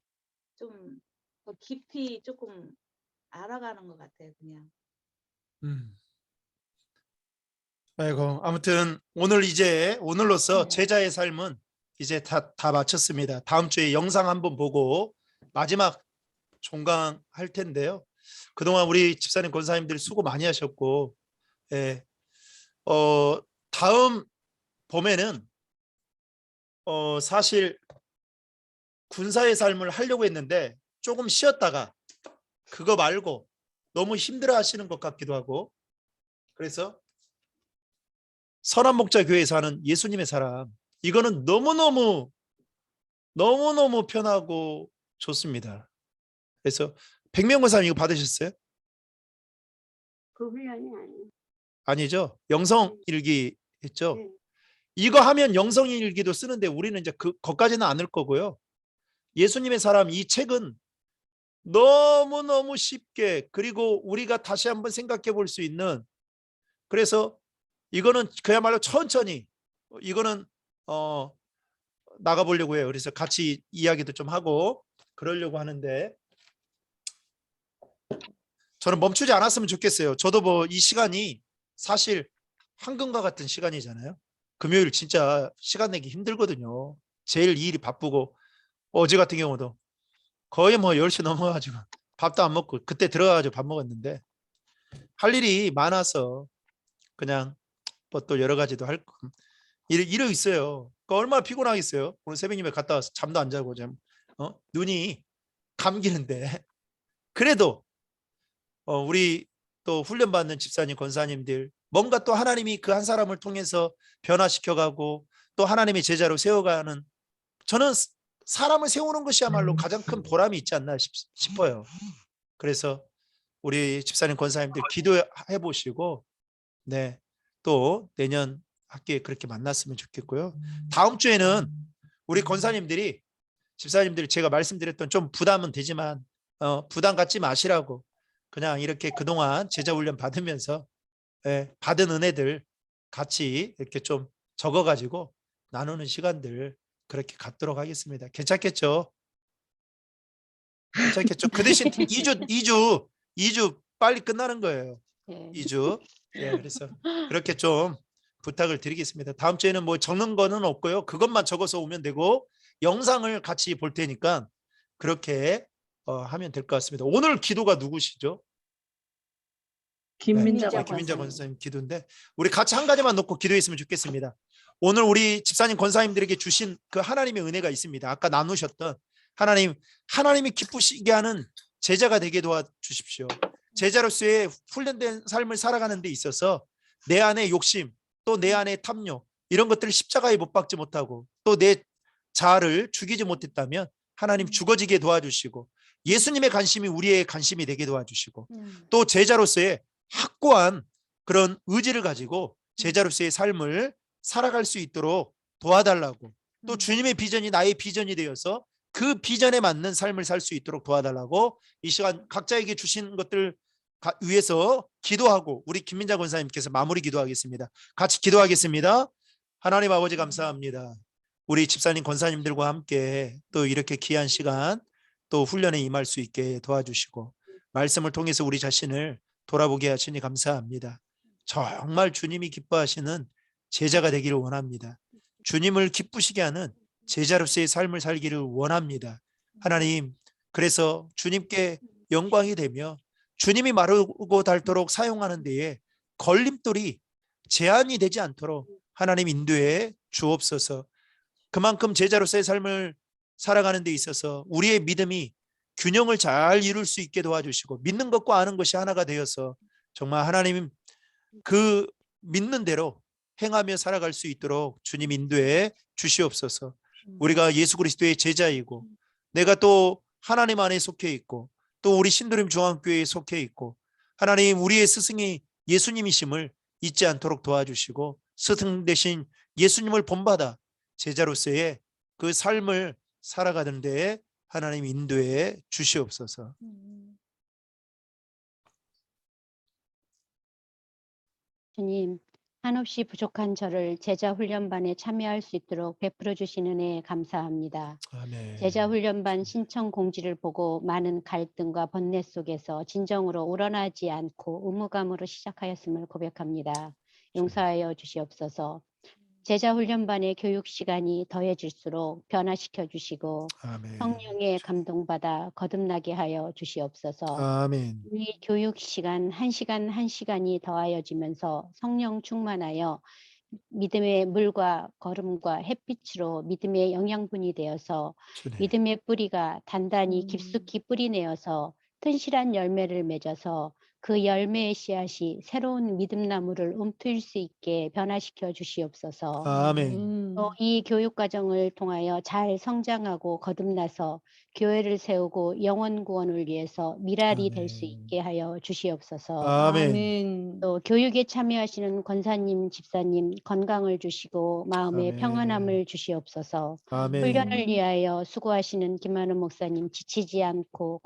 좀 더 깊이 조금 알아가는 것 같아요. 그냥. 아이고, 아무튼 오늘로써 네. 제자의 삶은 이제 다 마쳤습니다. 다음 주에 영상 한번 보고 마지막 종강할 텐데요. 그동안 우리 집사님 권사님들 수고 많이 하셨고, 예, 다음 봄에는 사실 군사의 삶을 하려고 했는데 조금 쉬었다가 그거 말고 너무 힘들어 하시는 것 같기도 하고, 그래서 선한 목자 교회에서 하는 예수님의 사랑, 이거는 너무너무 편하고 좋습니다. 그래서 백명 권사님 이거 받으셨어요? 그 훈련이 아니에요. 아니죠. 영성일기 했죠. 네. 이거 하면 영성일기도 쓰는데 우리는 이제 그것까지는 않을 거고요. 예수님의 사람 이 책은 너무너무 쉽게, 그리고 우리가 다시 한번 생각해 볼 수 있는, 그래서 이거는 그야말로 천천히 이거는 나가보려고 해요. 그래서 같이 이야기도 좀 하고 그러려고 하는데 저는 멈추지 않았으면 좋겠어요. 저도 뭐 이 시간이 사실 황금과 같은 시간이잖아요. 금요일 진짜 시간 내기 힘들거든요. 제일 일이 바쁘고, 어제 같은 경우도 거의 뭐 10시 넘어가지고 밥도 안 먹고 그때 들어가가지고 밥 먹었는데, 할 일이 많아서 그냥 뭐 또 여러 가지도 할 일이 있어요. 그러니까 얼마나 피곤하겠어요. 오늘 새벽 예배 갔다 와서 잠도 안 자고 눈이 감기는데 그래도 우리 또 훈련받는 집사님 권사님들 뭔가 또 하나님이 그 한 사람을 통해서 변화시켜가고 또 하나님의 제자로 세워가는, 저는 사람을 세우는 것이야말로 가장 큰 보람이 있지 않나 싶어요. 그래서 우리 집사님 권사님들 기도해 보시고, 네, 또 내년 학기에 그렇게 만났으면 좋겠고요. 다음 주에는 우리 권사님들이, 집사님들이 제가 말씀드렸던 좀 부담은 되지만 부담 갖지 마시라고, 그냥 이렇게 그동안 제자 훈련 받으면서 받은 은혜들 같이 이렇게 좀 적어가지고 나누는 시간들 그렇게 갖도록 하겠습니다. 괜찮겠죠? 괜찮겠죠? 그 대신 2주 빨리 끝나는 거예요. 예. 2주. 예, 그래서 그렇게 좀 부탁을 드리겠습니다. 다음 주에는 뭐 적는 거는 없고요. 그것만 적어서 오면 되고 영상을 같이 볼 테니까 그렇게 하면 될 것 같습니다. 오늘 기도가 누구시죠? 김민자 네, 김민자 권사님. 권사님 기도인데 우리 같이 한 가지만 놓고 기도했으면 좋겠습니다. 오늘 우리 집사님 권사님들에게 주신 그 하나님의 은혜가 있습니다. 아까 나누셨던 하나님이 기쁘시게 하는 제자가 되게 도와주십시오. 제자로서의 훈련된 삶을 살아가는 데 있어서 내 안에 욕심, 또 내 안에 탐욕, 이런 것들을 십자가에 못 박지 못하고 또 내 자아를 죽이지 못했다면 하나님 죽어지게 도와주시고, 예수님의 관심이 우리의 관심이 되게 도와주시고, 또 제자로서의 확고한 그런 의지를 가지고 제자로서의 삶을 살아갈 수 있도록 도와달라고, 또 주님의 비전이 나의 비전이 되어서 그 비전에 맞는 삶을 살 수 있도록 도와달라고 이 시간 각자에게 주신 것들 위해서 기도하고 우리 김민자 권사님께서 마무리 기도하겠습니다. 같이 기도하겠습니다. 하나님 아버지 감사합니다. 우리 집사님 권사님들과 함께 또 이렇게 귀한 시간 또 훈련에 임할 수 있게 도와주시고 말씀을 통해서 우리 자신을 돌아보게 하시니 감사합니다. 정말 주님이 기뻐하시는 제자가 되기를 원합니다. 주님을 기쁘시게 하는 제자로서의 삶을 살기를 원합니다. 하나님, 그래서 주님께 영광이 되며 주님이 마르고 닳도록 사용하는 데에 걸림돌이 제한이 되지 않도록 하나님 인도해 주옵소서. 그만큼 제자로서의 삶을 살아가는 데 있어서 우리의 믿음이 균형을 잘 이룰 수 있게 도와주시고 믿는 것과 아는 것이 하나가 되어서 정말 하나님 그 믿는 대로 행하며 살아갈 수 있도록 주님 인도해 주시옵소서. 우리가 예수 그리스도의 제자이고 내가 또 하나님 안에 속해 있고 또 우리 신도림 중앙교회에 속해 있고 하나님 우리의 스승이 예수님이심을 잊지 않도록 도와주시고 스승 대신 예수님을 본받아 제자로서의 그 삶을 살아가는 데에 하나님 인도해 주시옵소서. 주님, 한없이 부족한 저를 제자 훈련반에 참여할 수 있도록 베풀어 주신 은혜에 감사합니다. 아멘. 제자 훈련반 신청 공지를 보고 많은 갈등과 번뇌 속에서 진정으로 우러나지 않고 의무감으로 시작하였음을 고백합니다. 용서하여 주시옵소서. 제자 훈련반의 교육 시간이 더해질수록 변화시켜 주시고 아멘. 성령에 감동받아 거듭나게 하여 주시옵소서. 아멘. 이 교육 시간 한 시간이 더하여지면서 성령 충만하여 믿음의 물과 걸음과 햇빛으로 믿음의 영양분이 되어서 주님. 믿음의 뿌리가 단단히 깊숙이 뿌리내어서 튼실한 열매를 맺어서 그 열매의 씨앗이 새로운 믿음나무를 움필 수 있게 변화시켜 주시옵소서. 아멘. 또 이 교육 과정을 통하여 잘 성장하고 거듭나서 교회를 세우고 영혼 구원을 위해서 미랄이 될 수 아멘. 있게 하여 주시옵소서. 아멘. 또 교육에 참여하시는 권사님, 집사님 건강을 주시고 마음의 아멘. 평안함을 주시옵소서. 아멘. 훈련을 위하여 수고하시는 김한우 목사님 지치지 않고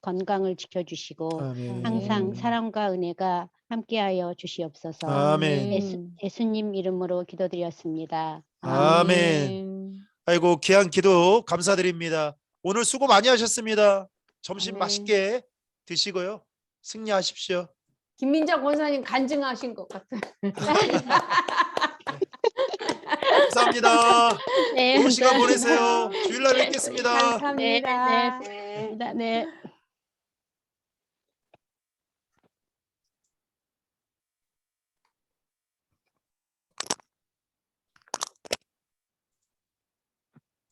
건강을 지켜주시고 아멘. 항상 사랑과 은혜가 함께하여 주시옵소서. 아멘. 예수님 이름으로 기도드렸습니다. 아멘. 아이고 귀한 기도 감사드립니다. 오늘 수고 많이 하셨습니다. 점심 아멘. 맛있게 드시고요. 승리하십시오. 김민자 권사님 간증하신 것 같아요. 감사합니다. 네, 좋은 시간 보내세요. 주일날 뵙겠습니다. 감사합니다. 네.